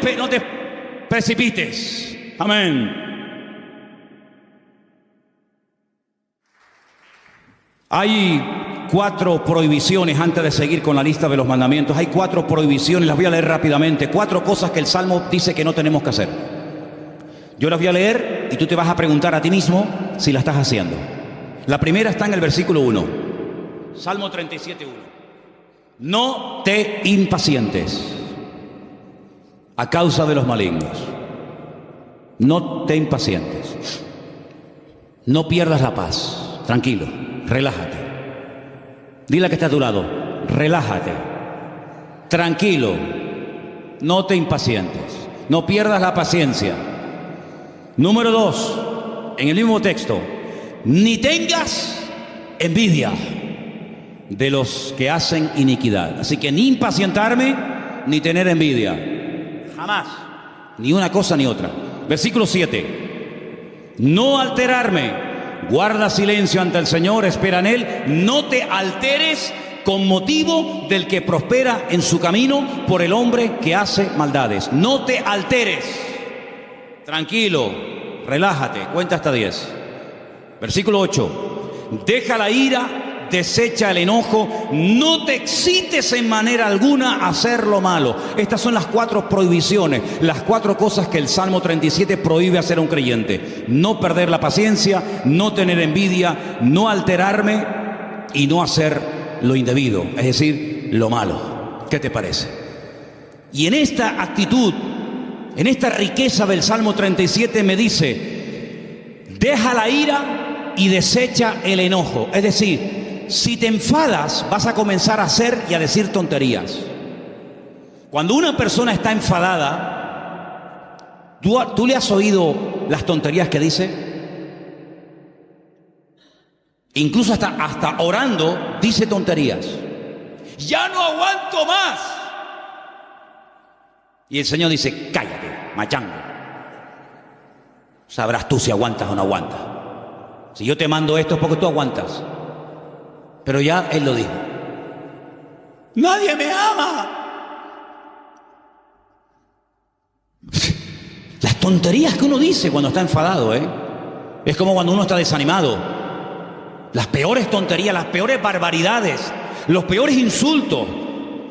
precipites. Amén. Hay 4 prohibiciones, antes de seguir con la lista de los mandamientos. Hay 4 prohibiciones, las voy a leer rápidamente. 4 cosas que el Salmo dice que no tenemos que hacer. Yo las voy a leer y tú te vas a preguntar a ti mismo si la estás haciendo. La primera está en el versículo 1. Salmo 37:1. No te impacientes a causa de los malignos. No te impacientes. No pierdas la paz. Tranquilo, relájate. Dile a que está a tu lado, relájate. Tranquilo. No te impacientes. No pierdas la paciencia. Número 2, en el mismo texto. Ni tengas envidia de los que hacen iniquidad. Así que ni impacientarme, ni tener envidia. Jamás. Ni una cosa ni otra. Versículo 7. No alterarme. Guarda silencio ante el Señor, espera en Él. No te alteres con motivo del que prospera en su camino, por el hombre que hace maldades. No te alteres. Tranquilo, relájate. Cuenta hasta 10. Versículo 8. Deja la ira desecha el enojo, no te excites en manera alguna a hacer lo malo. Estas son las 4 prohibiciones, las 4 cosas que el Salmo 37 prohíbe hacer a un creyente: no perder la paciencia, no tener envidia, no alterarme y no hacer lo indebido, es decir, lo malo. ¿Qué te parece? Y en esta actitud, en esta riqueza del Salmo 37 me dice: deja la ira y desecha el enojo. Es decir, si te enfadas, vas a comenzar a hacer y a decir tonterías. Cuando una persona está enfadada, ¿tú le has oído las tonterías que dice? Incluso hasta orando dice tonterías. Ya no aguanto más. Y el Señor dice: cállate, machango. Sabrás tú si aguantas o no aguantas. Si yo te mando esto es porque tú aguantas. Pero ya Él lo dijo: nadie me ama. Las tonterías que uno dice cuando está enfadado, es como cuando uno está desanimado. Las peores tonterías, las peores barbaridades, los peores insultos,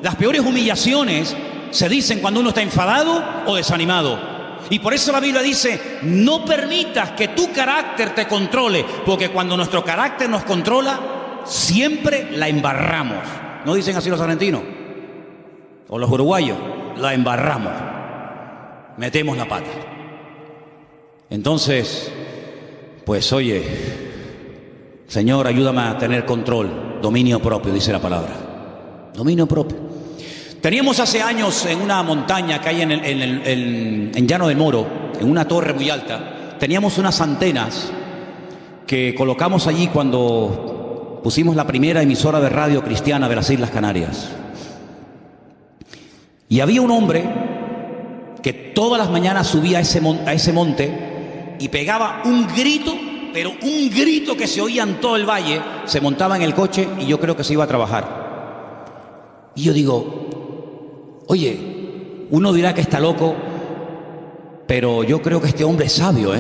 las peores humillaciones se dicen cuando uno está enfadado o desanimado. Y por eso la Biblia dice: no permitas que tu carácter te controle, porque cuando nuestro carácter nos controla, siempre la embarramos. ¿No dicen así los argentinos? O los uruguayos: la embarramos, metemos la pata. Entonces, pues oye, Señor, ayúdame a tener control, dominio propio, dice la palabra. Dominio propio. Teníamos hace años en una montaña que hay en Llano de Moro, en una torre muy alta, teníamos unas antenas que colocamos allí cuando pusimos la primera emisora de radio cristiana de las Islas Canarias. Y había un hombre que todas las mañanas subía a ese monte y pegaba un grito, pero un grito que se oía en todo el valle. Se montaba en el coche y yo creo que se iba a trabajar. Y yo digo: oye, uno dirá que está loco, pero yo creo que este hombre es sabio,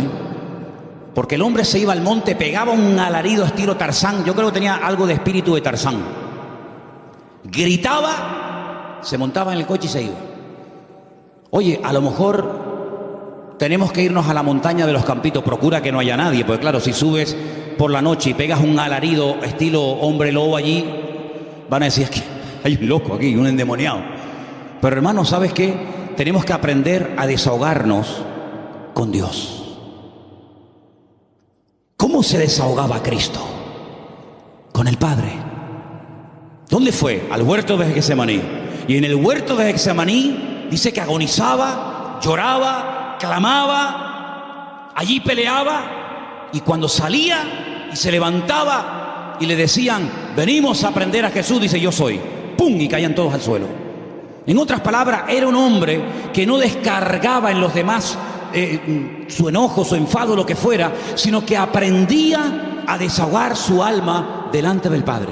porque el hombre se iba al monte, pegaba un alarido estilo Tarzán. Yo creo que tenía algo de espíritu de Tarzán. Gritaba, se montaba en el coche y se iba. Oye, a lo mejor tenemos que irnos a la montaña de los Campitos. Procura que no haya nadie, porque claro, si subes por la noche y pegas un alarido estilo hombre lobo allí, van a decir que hay un loco aquí, un endemoniado. Pero hermano, ¿sabes qué? Tenemos que aprender a desahogarnos con Dios. ¿Cómo se desahogaba Cristo? Con el Padre. ¿Dónde fue? Al huerto de Getsemaní. Y en el huerto de Getsemaní dice que agonizaba, lloraba, clamaba, allí peleaba. Y cuando salía y se levantaba y le decían: venimos a aprender a Jesús, dice: yo soy. ¡Pum! Y caían todos al suelo. En otras palabras, era un hombre que no descargaba en los demás su enojo, su enfado, lo que fuera, sino que aprendía a desahogar su alma delante del Padre.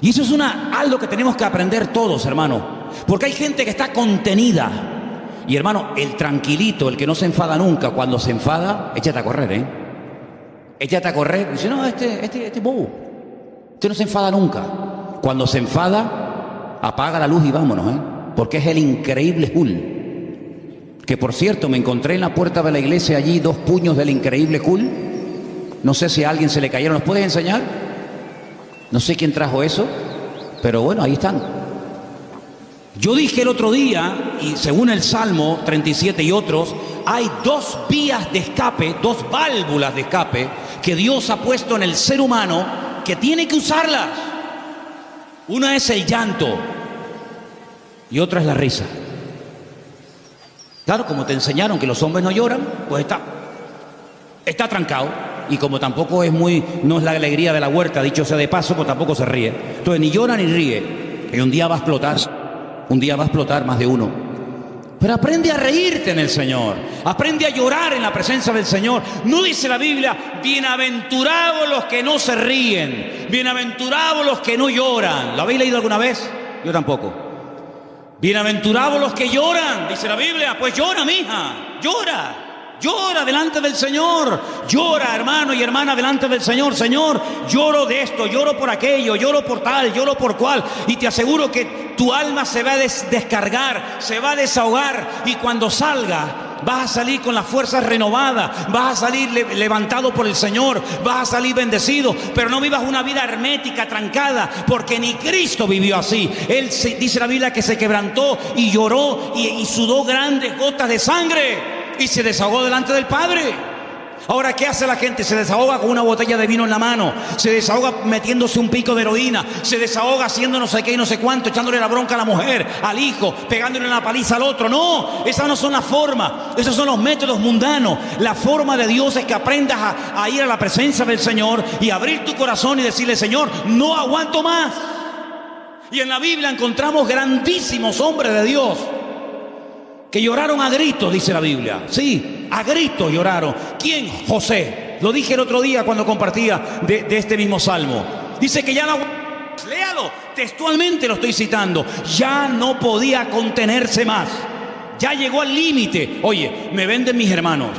Y eso es algo que tenemos que aprender todos, hermano, porque hay gente que está contenida. Y hermano, el tranquilito, el que no se enfada nunca, cuando se enfada, échate a correr, échate a correr. Dice: no, este bobo, este no se enfada nunca. Cuando se enfada, apaga la luz y vámonos, porque es el increíble Hulk. Que por cierto, me encontré en la puerta de la iglesia allí 2 puños del increíble Hulk. No sé si a alguien se le cayeron. ¿Los puedes enseñar? No sé quién trajo eso, pero bueno, ahí están. Yo dije el otro día, y según el Salmo 37 y otros, hay 2 vías de escape, 2 válvulas de escape que Dios ha puesto en el ser humano, que tiene que usarlas. Una es el llanto y otra es la risa. Claro, como te enseñaron que los hombres no lloran, pues está trancado. Y como tampoco no es la alegría de la huerta, dicho sea de paso, pues tampoco se ríe. Entonces ni llora ni ríe. Y un día va a explotar más de uno. Pero aprende a reírte en el Señor. Aprende a llorar en la presencia del Señor. No dice la Biblia: bienaventurados los que no se ríen, bienaventurados los que no lloran. ¿Lo habéis leído alguna vez? Yo tampoco. Bienaventurados los que lloran, dice la Biblia. Pues llora, mija, llora. Llora delante del Señor. Llora, hermano y hermana, delante del Señor. Señor, lloro de esto, lloro por aquello, lloro por tal, lloro por cual. Y te aseguro que tu alma se va a descargar, se va a desahogar. Y cuando salga, vas a salir con las fuerzas renovadas, vas a salir levantado por el Señor, vas a salir bendecido. Pero no vivas una vida hermética, trancada, porque ni Cristo vivió así. Él dice la Biblia que se quebrantó y lloró y sudó grandes gotas de sangre y se desahogó delante del Padre. Ahora, ¿qué hace la gente? Se desahoga con una botella de vino en la mano, se desahoga metiéndose un pico de heroína, se desahoga haciendo no sé qué y no sé cuánto, echándole la bronca a la mujer, al hijo, pegándole una paliza al otro. No, esas no son las formas, esos son los métodos mundanos. La forma de Dios es que aprendas a ir a la presencia del Señor y abrir tu corazón y decirle: Señor, no aguanto más. Y en la Biblia encontramos grandísimos hombres de Dios que lloraron a gritos, dice la Biblia. Sí, a gritos lloraron. ¿Quién? José. Lo dije el otro día cuando compartía de este mismo salmo. Dice que ya no... Léalo, textualmente lo estoy citando. Ya no podía contenerse más. Ya llegó al límite. Oye, me venden mis hermanos.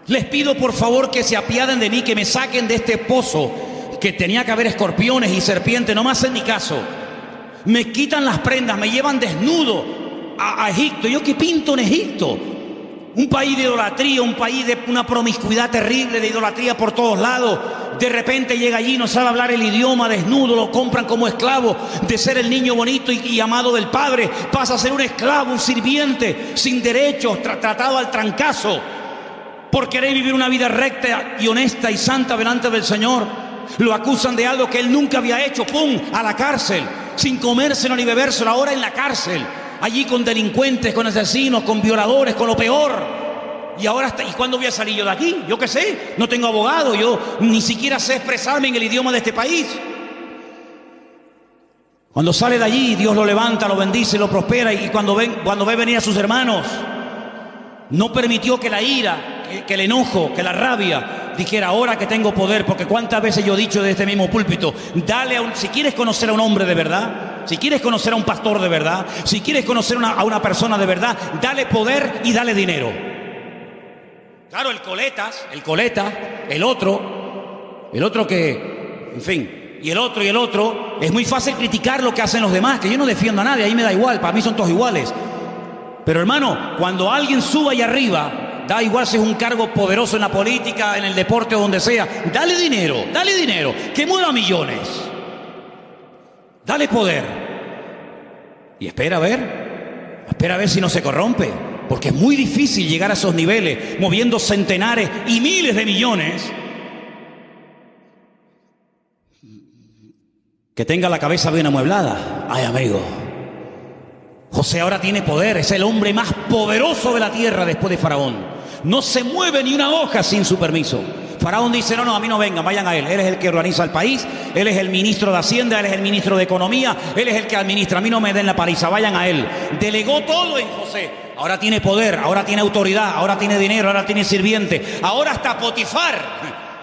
Les pido por favor que se apiaden de mí, que me saquen de este pozo que tenía que haber escorpiones y serpientes. No me hacen ni caso. Me quitan las prendas, me llevan desnudo a Egipto. ¿Yo qué pinto en Egipto? Un país de idolatría, un país de una promiscuidad terrible, de idolatría por todos lados. De repente llega allí, no sabe hablar el idioma, desnudo, lo compran como esclavo. De ser el niño bonito y amado del padre, pasa a ser un esclavo, un sirviente, sin derechos, tratado al trancazo, por querer vivir una vida recta y honesta y santa delante del Señor. Lo acusan de algo que él nunca había hecho. ¡Pum! A la cárcel, sin comérselo ni bebérselo, ahora en la cárcel. Allí con delincuentes, con asesinos, con violadores, con lo peor. Y ahora, ¿y cuándo voy a salir yo de aquí? Yo qué sé, no tengo abogado, yo ni siquiera sé expresarme en el idioma de este país. Cuando sale de allí, Dios lo levanta, lo bendice, lo prospera. Y cuando ve venir a sus hermanos, no permitió que la ira, que el enojo, que la rabia dijera: ahora que tengo poder. Porque cuántas veces yo he dicho de este mismo púlpito: si quieres conocer a un hombre de verdad, si quieres conocer a un pastor de verdad, si quieres conocer a una persona de verdad, dale poder y dale dinero. Claro, el coleta, el otro que, en fin, y el otro, es muy fácil criticar lo que hacen los demás, que yo no defiendo a nadie, ahí me da igual, para mí son todos iguales. Pero hermano, cuando alguien suba ahí arriba, da igual si es un cargo poderoso en la política, en el deporte o donde sea, dale dinero, que mueva millones. Dale poder. Y espera a ver si no se corrompe. Porque es muy difícil llegar a esos niveles, moviendo centenares y miles de millones, que tenga la cabeza bien amueblada. Ay, amigo, José ahora tiene poder, es el hombre más poderoso de la tierra después de Faraón. No se mueve ni una hoja sin su permiso. Faraón dice: no, a mí no vengan, vayan a él. Él es el que organiza el país, él es el ministro de Hacienda, él es el ministro de Economía, él es el que administra. A mí no me den la paliza, vayan a él. Delegó todo en José. Ahora tiene poder, ahora tiene autoridad, ahora tiene dinero, ahora tiene sirviente. Ahora hasta Potifar,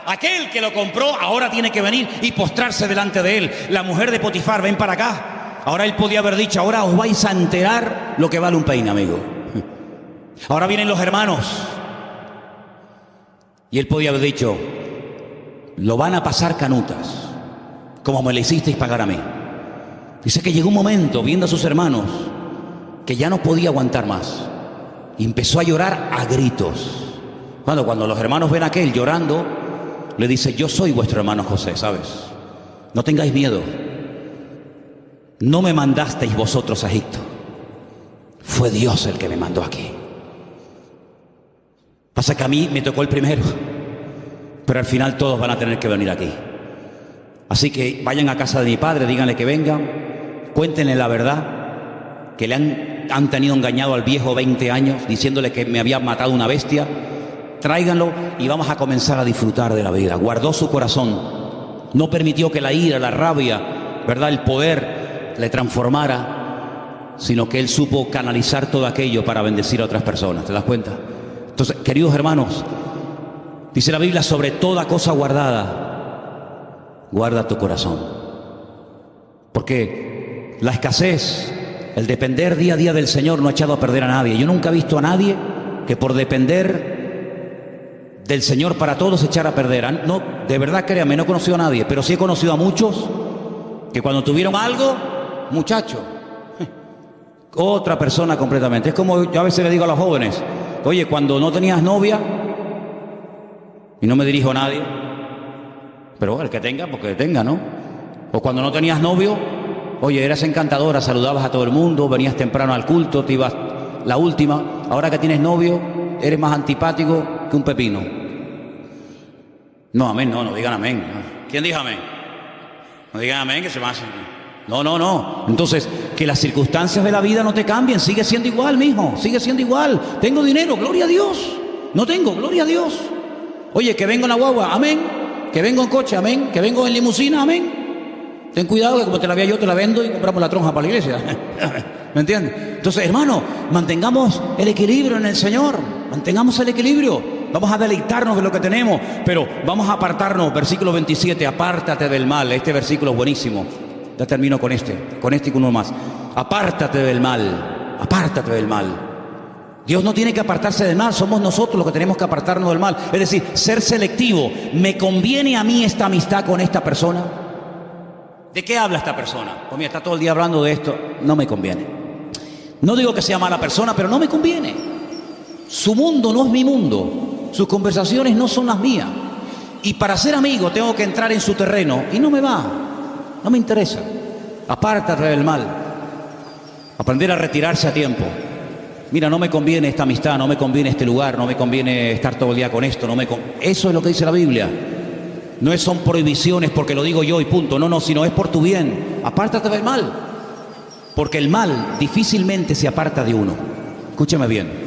aquel que lo compró, ahora tiene que venir y postrarse delante de él. La mujer de Potifar: ven para acá. Ahora él podía haber dicho: ahora os vais a enterar lo que vale un peine, amigo. Ahora vienen los hermanos. Y él podía haber dicho: lo van a pasar canutas, como me le hicisteis pagar a mí. Dice que llegó un momento, viendo a sus hermanos, que ya no podía aguantar más. Y empezó a llorar a gritos. Cuando los hermanos ven a aquel llorando, le dice: yo soy vuestro hermano José, ¿sabes? No tengáis miedo. No me mandasteis vosotros a Egipto. Fue Dios el que me mandó aquí. Pasa que a mí me tocó el primero, pero al final todos van a tener que venir aquí. Así que vayan a casa de mi padre, díganle que vengan, cuéntenle la verdad, que le han tenido engañado al viejo 20 años, diciéndole que me había matado una bestia. Tráiganlo y vamos a comenzar a disfrutar de la vida. Guardó su corazón, no permitió que la ira, la rabia, ¿verdad?, el poder le transformara, sino que él supo canalizar todo aquello para bendecir a otras personas. ¿Te das cuenta? Entonces, queridos hermanos, dice la Biblia: sobre toda cosa guardada, guarda tu corazón. Porque la escasez, el depender día a día del Señor no ha echado a perder a nadie. Yo nunca he visto a nadie que por depender del Señor para todos se echara a perder. No, de verdad, créame, no he conocido a nadie, pero sí he conocido a muchos que cuando tuvieron algo, muchacho, otra persona completamente. Es como yo a veces le digo a los jóvenes, oye, cuando no tenías novia, y no me dirijo a nadie, pero el que tenga, porque tenga, ¿no? O cuando no tenías novio, oye, eras encantadora, saludabas a todo el mundo, venías temprano al culto, te ibas la última. Ahora que tienes novio, eres más antipático que un pepino. No, amén, no digan amén. ¿Quién dijo amén? No digan amén, que se va a hacer. No. Entonces, que las circunstancias de la vida no te cambien. Sigue siendo igual, mijo. Sigue siendo igual. Tengo dinero, gloria a Dios. No tengo, gloria a Dios. Oye, que vengo en la guagua, amén. Que vengo en coche, amén. Que vengo en limusina, amén. Ten cuidado que como te la vea yo, te la vendo y compramos la tronja para la iglesia. ¿Me entiendes? Entonces, hermano, mantengamos el equilibrio en el Señor. Mantengamos el equilibrio. Vamos a deleitarnos de lo que tenemos, pero vamos a apartarnos. Versículo 27, apártate del mal. Este versículo es buenísimo. Ya termino con este y con uno más. Apártate del mal, apártate del mal. Dios no tiene que apartarse del mal, somos nosotros los que tenemos que apartarnos del mal. Es decir, ser selectivo. ¿Me conviene a mí esta amistad con esta persona? ¿De qué habla esta persona? Pues mira, está todo el día hablando de esto. No me conviene. No digo que sea mala persona, pero no me conviene. Su mundo no es mi mundo. Sus conversaciones no son las mías. Y para ser amigo tengo que entrar en su terreno. Y no me va. No me interesa. Apártate del mal. Aprender a retirarse a tiempo. Mira, no me conviene esta amistad, no me conviene este lugar, no me conviene estar todo el día con esto. Eso es lo que dice la Biblia. No son prohibiciones porque lo digo yo y punto. No, sino es por tu bien. Apártate del mal. Porque el mal difícilmente se aparta de uno. Escúchame bien.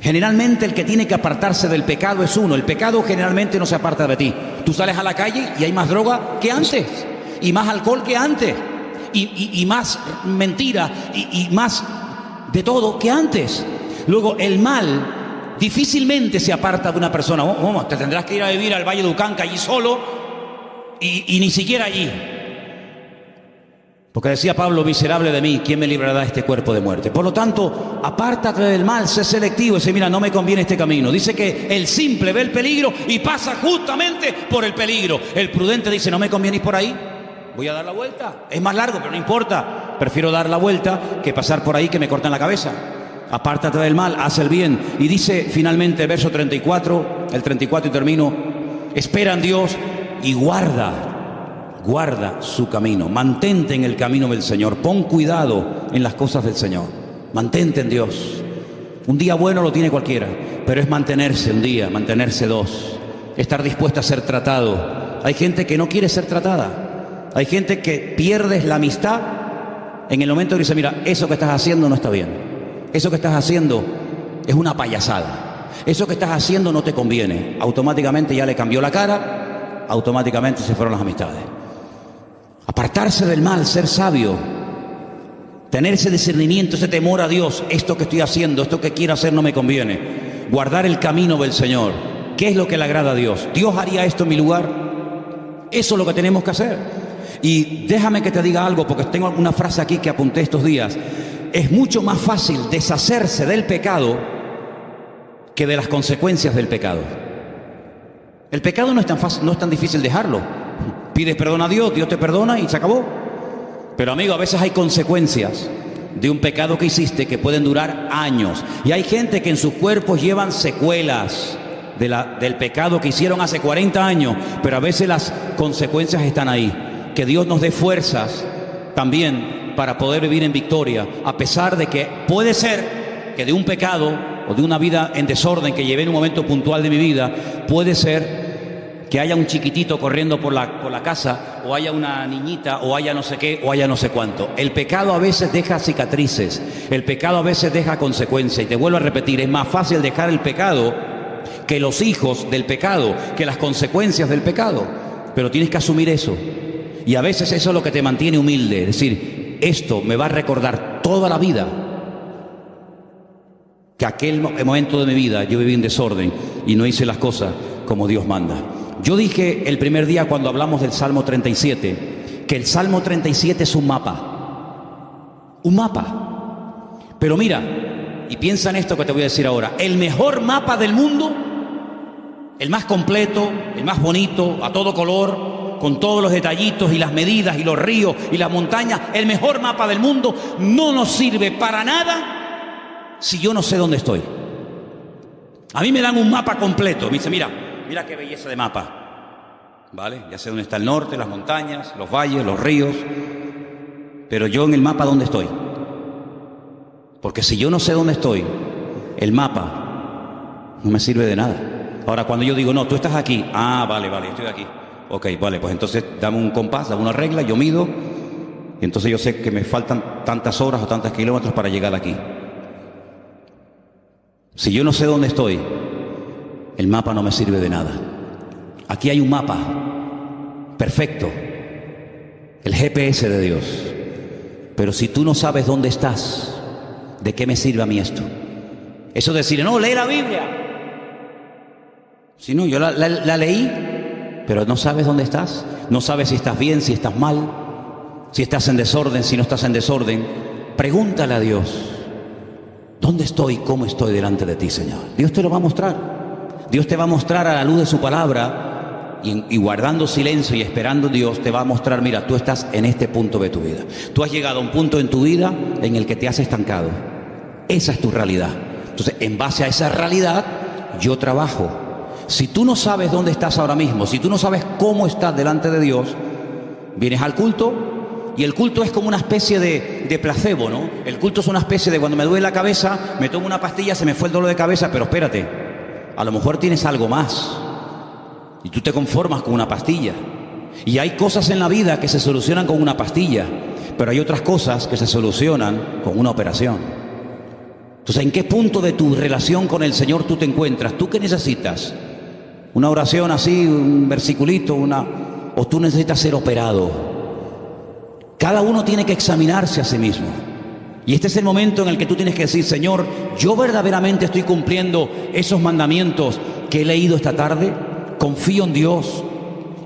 Generalmente el que tiene que apartarse del pecado es uno. El pecado generalmente no se aparta de ti. Tú sales a la calle y hay más droga que antes. Y más alcohol que antes. Y más mentira. Y más de todo que antes. Luego el mal difícilmente se aparta de una persona. Te tendrás que ir a vivir al Valle de Ucanca allí solo. Y ni siquiera allí. Porque decía Pablo, miserable de mí, ¿quién me librará de este cuerpo de muerte? Por lo tanto, apártate del mal, sé selectivo. Dice, mira, no me conviene este camino. Dice que el simple ve el peligro y pasa justamente por el peligro. El prudente dice, no me conviene ir por ahí, voy a dar la vuelta. Es más largo, pero no importa. Prefiero dar la vuelta que pasar por ahí que me cortan la cabeza. Apártate del mal, haz el bien. Y dice finalmente el verso 34, el 34 y termino, espera en Dios y guarda su camino. Mantente en el camino del Señor. Pon cuidado en las cosas del Señor. Mantente en Dios. Un día bueno lo tiene cualquiera, pero es mantenerse un día, mantenerse dos. Estar dispuesto a ser tratado. Hay gente que no quiere ser tratada. Hay gente que pierdes la amistad en el momento que dice, mira, eso que estás haciendo no está bien. Eso que estás haciendo es una payasada. Eso que estás haciendo no te conviene. Automáticamente ya le cambió la cara, automáticamente se fueron las amistades. Apartarse del mal, ser sabio, tener ese discernimiento, ese temor a Dios. Esto que estoy haciendo, esto que quiero hacer no me conviene. Guardar el camino del Señor. ¿Qué es lo que le agrada a Dios? ¿Dios haría esto en mi lugar? Eso es lo que tenemos que hacer. Y déjame que te diga algo, porque tengo una frase aquí que apunté estos días. Es mucho más fácil deshacerse del pecado que de las consecuencias del pecado. El pecado no es tan fácil, no es tan difícil dejarlo. Pides perdón a Dios, Dios te perdona y se acabó. Pero amigo, a veces hay consecuencias de un pecado que hiciste que pueden durar años. Y hay gente que en sus cuerpos llevan secuelas del pecado que hicieron hace 40 años. Pero a veces las consecuencias están ahí. Que Dios nos dé fuerzas también para poder vivir en victoria. A pesar de que puede ser que de un pecado o de una vida en desorden que llevé en un momento puntual de mi vida, puede ser que haya un chiquitito corriendo por la casa, o haya una niñita, o haya no sé qué, o haya no sé cuánto. El pecado a veces deja cicatrices, el pecado a veces deja consecuencias. Y te vuelvo a repetir, es más fácil dejar el pecado que los hijos del pecado, que las consecuencias del pecado. Pero tienes que asumir eso. Y a veces eso es lo que te mantiene humilde. Es decir, esto me va a recordar toda la vida que aquel momento de mi vida yo viví en desorden y no hice las cosas como Dios manda. Yo dije el primer día cuando hablamos del Salmo 37, que el Salmo 37 es un mapa. Un mapa. Pero mira, y piensa en esto que te voy a decir ahora, el mejor mapa del mundo el más completo, el más bonito, a todo color, con todos los detallitos y las medidas y los ríos y las montañas, el mejor mapa del mundo, no nos sirve para nada si yo no sé dónde estoy. A mí me dan un mapa completo, me dice, mira qué belleza de mapa, ¿vale? Ya sé dónde está el norte, las montañas, los valles, los ríos, pero yo en el mapa, ¿dónde estoy? Porque si yo no sé dónde estoy, el mapa no me sirve de nada. Ahora, cuando yo digo, no, tú estás aquí, vale, estoy aquí. Ok, vale, pues entonces dame un compás, dame una regla, yo mido, y entonces yo sé que me faltan tantas horas o tantos kilómetros para llegar aquí. Si yo no sé dónde estoy, el mapa no me sirve de nada. Aquí hay un mapa perfecto, el GPS de Dios. Pero si tú no sabes dónde estás, ¿de qué me sirve a mí esto? Eso de decir, no, lee la Biblia. Si no, yo la leí, pero no sabes dónde estás. No sabes si estás bien, si estás mal, si estás en desorden, si no estás en desorden. Pregúntale a Dios, ¿dónde estoy? ¿Cómo estoy delante de ti, Señor? Dios te lo va a mostrar. Dios te va a mostrar a la luz de su palabra y guardando silencio y esperando Dios te va a mostrar, mira, tú estás en este punto de tu vida. Tú has llegado a un punto en tu vida en el que te has estancado. Esa es tu realidad. Entonces, en base a esa realidad, yo trabajo. Si tú no sabes dónde estás ahora mismo, si tú no sabes cómo estás delante de Dios, vienes al culto. Y el culto es como una especie de placebo, ¿no? El culto es una especie de cuando me duele la cabeza, me tomo una pastilla, se me fue el dolor de cabeza, pero espérate, a lo mejor tienes algo más. Y tú te conformas con una pastilla. Y hay cosas en la vida que se solucionan con una pastilla, pero hay otras cosas que se solucionan con una operación. Entonces, ¿en qué punto de tu relación con el Señor tú te encuentras? ¿Tú qué necesitas? ¿Una oración así, un versiculito, o tú necesitas ser operado? Cada uno tiene que examinarse a sí mismo. Y este es el momento en el que tú tienes que decir, Señor, ¿yo verdaderamente estoy cumpliendo esos mandamientos que he leído esta tarde? Confío en Dios,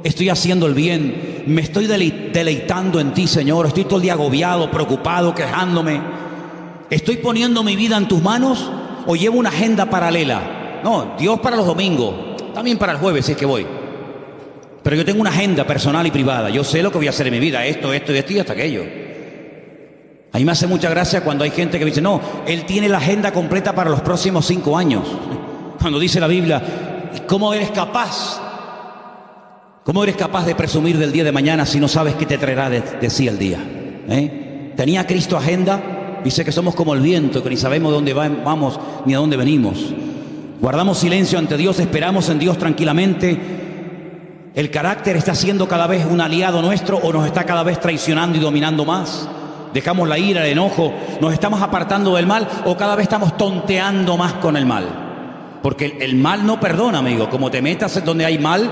estoy haciendo el bien, me estoy deleitando en ti, Señor. Estoy todo el día agobiado, preocupado, quejándome. ¿Estoy poniendo mi vida en tus manos o llevo una agenda paralela? No, Dios para los domingos, también para el jueves si es que voy. Pero yo tengo una agenda personal y privada. Yo sé lo que voy a hacer en mi vida, esto y hasta aquello. A mí me hace mucha gracia cuando hay gente que dice, no, él tiene la agenda completa para los próximos 5 años. Cuando dice la Biblia, ¿cómo eres capaz de presumir del día de mañana si no sabes qué te traerá de sí el día? ¿Tenía Cristo agenda? Dice que somos como el viento, que ni sabemos dónde vamos ni a dónde venimos. Guardamos silencio ante Dios, esperamos en Dios tranquilamente. ¿El carácter está siendo cada vez un aliado nuestro o nos está cada vez traicionando y dominando más? ¿Dejamos la ira, el enojo? ¿Nos estamos apartando del mal o cada vez estamos tonteando más con el mal? Porque el mal no perdona, amigo. Como te metas en donde hay mal,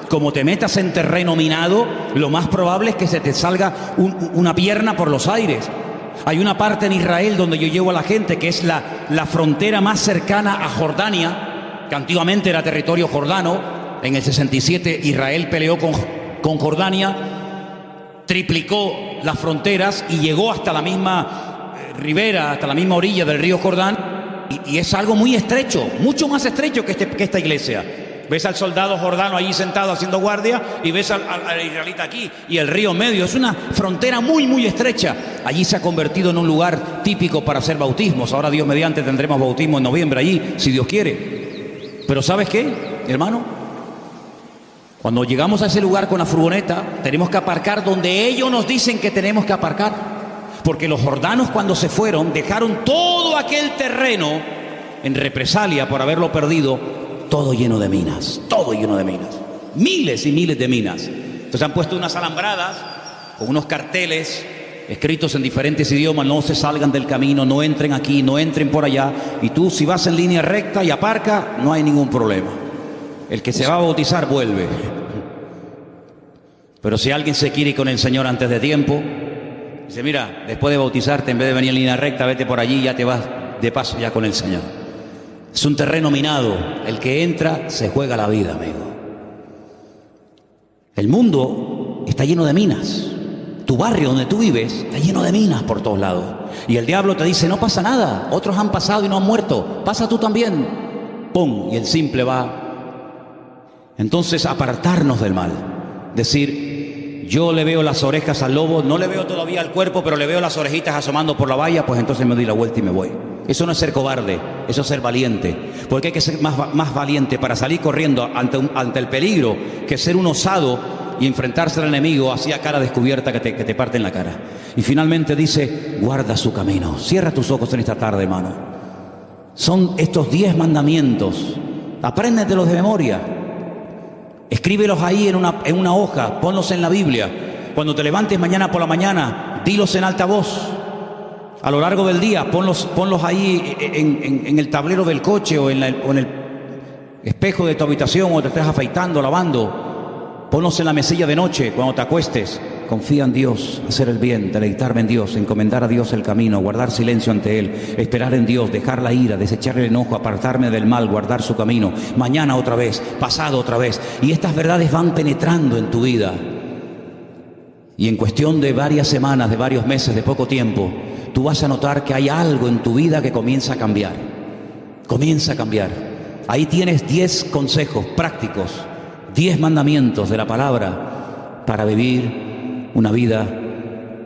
como te metas en terreno minado, lo más probable es que se te salga una pierna por los aires. Hay una parte en Israel donde yo llevo a la gente que es la frontera más cercana a Jordania, que antiguamente era territorio jordano. En el 67 Israel peleó con Jordania, triplicó las fronteras y llegó hasta la misma ribera, hasta la misma orilla del río Jordán. Y es algo muy estrecho, mucho más estrecho que esta iglesia. Ves al soldado jordano allí sentado haciendo guardia y ves al israelita aquí y el río medio. Es una frontera muy, muy estrecha. Allí se ha convertido en un lugar típico para hacer bautismos. Ahora, Dios mediante, tendremos bautismo en noviembre allí, si Dios quiere. Pero ¿sabes qué, hermano? Cuando llegamos a ese lugar con la furgoneta, tenemos que aparcar donde ellos nos dicen que tenemos que aparcar. Porque los jordanos, cuando se fueron, dejaron todo aquel terreno en represalia por haberlo perdido, todo lleno de minas, todo lleno de minas. Miles y miles de minas. Entonces han puesto unas alambradas con unos carteles escritos en diferentes idiomas: no se salgan del camino, no entren aquí, no entren por allá. Y tú, si vas en línea recta y aparca, no hay ningún problema. El que se va a bautizar vuelve. Pero si alguien se quiere ir con el Señor antes de tiempo, dice, mira, después de bautizarte, en vez de venir en línea recta, vete por allí y ya te vas de paso ya con el Señor. Es un terreno minado. El que entra se juega la vida, amigo. El mundo está lleno de minas. Tu barrio donde tú vives está lleno de minas por todos lados. Y el diablo te dice, no pasa nada, otros han pasado y no han muerto, pasa tú también. ¡Pum! Y el simple va Entonces, apartarnos del mal. Decir, yo le veo las orejas al lobo, no le veo todavía al cuerpo, pero le veo las orejitas asomando por la valla, pues entonces me doy la vuelta y me voy. Eso no es ser cobarde, eso es ser valiente. Porque hay que ser más valiente para salir corriendo ante el peligro que ser un osado y enfrentarse al enemigo así a cara descubierta que te parte en la cara. Y finalmente dice, guarda su camino. Cierra tus ojos en esta tarde, hermano. Son estos 10 mandamientos. Apréndetelos de memoria. Escríbelos ahí en una hoja, ponlos en la Biblia. Cuando te levantes mañana por la mañana, dilos en alta voz. A lo largo del día, ponlos ahí en el tablero del coche o en el espejo de tu habitación, o te estés afeitando, lavando. Ponlos en la mesilla de noche cuando te acuestes. Confía en Dios, hacer el bien, deleitarme en Dios, encomendar a Dios el camino, guardar silencio ante Él, esperar en Dios, dejar la ira, desechar el enojo, apartarme del mal, guardar su camino. Mañana otra vez, pasado otra vez. Y estas verdades van penetrando en tu vida. Y en cuestión de varias semanas, de varios meses, de poco tiempo, tú vas a notar que hay algo en tu vida que comienza a cambiar. Comienza a cambiar. Ahí tienes 10 consejos prácticos, 10 mandamientos de la palabra para vivir una vida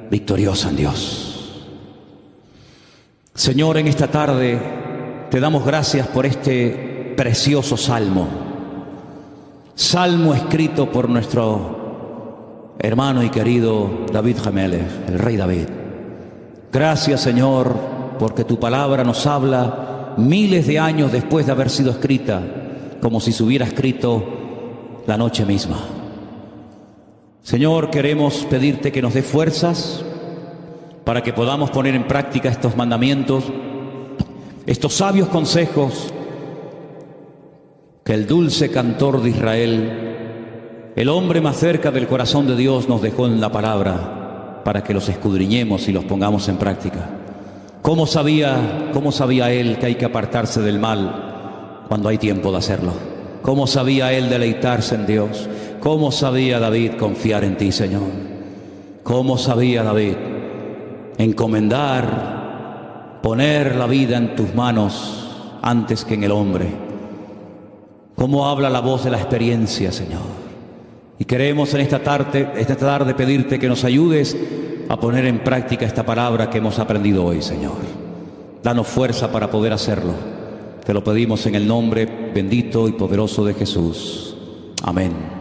victoriosa en Dios. Señor, en esta tarde te damos gracias por este precioso salmo. Salmo escrito por nuestro hermano y querido David HaMelech, el rey David. Gracias, Señor, porque tu palabra nos habla miles de años después de haber sido escrita, como si se hubiera escrito la noche misma. Señor, queremos pedirte que nos dé fuerzas para que podamos poner en práctica estos mandamientos, estos sabios consejos que el dulce cantor de Israel, el hombre más cerca del corazón de Dios, nos dejó en la palabra para que los escudriñemos y los pongamos en práctica. ¿Cómo sabía él que hay que apartarse del mal cuando hay tiempo de hacerlo? ¿Cómo sabía él deleitarse en Dios? ¿Cómo sabía David confiar en ti, Señor? ¿Cómo sabía David encomendar, poner la vida en tus manos antes que en el hombre? ¿Cómo habla la voz de la experiencia, Señor? Y queremos en esta tarde pedirte que nos ayudes a poner en práctica esta palabra que hemos aprendido hoy, Señor. Danos fuerza para poder hacerlo. Te lo pedimos en el nombre bendito y poderoso de Jesús. Amén.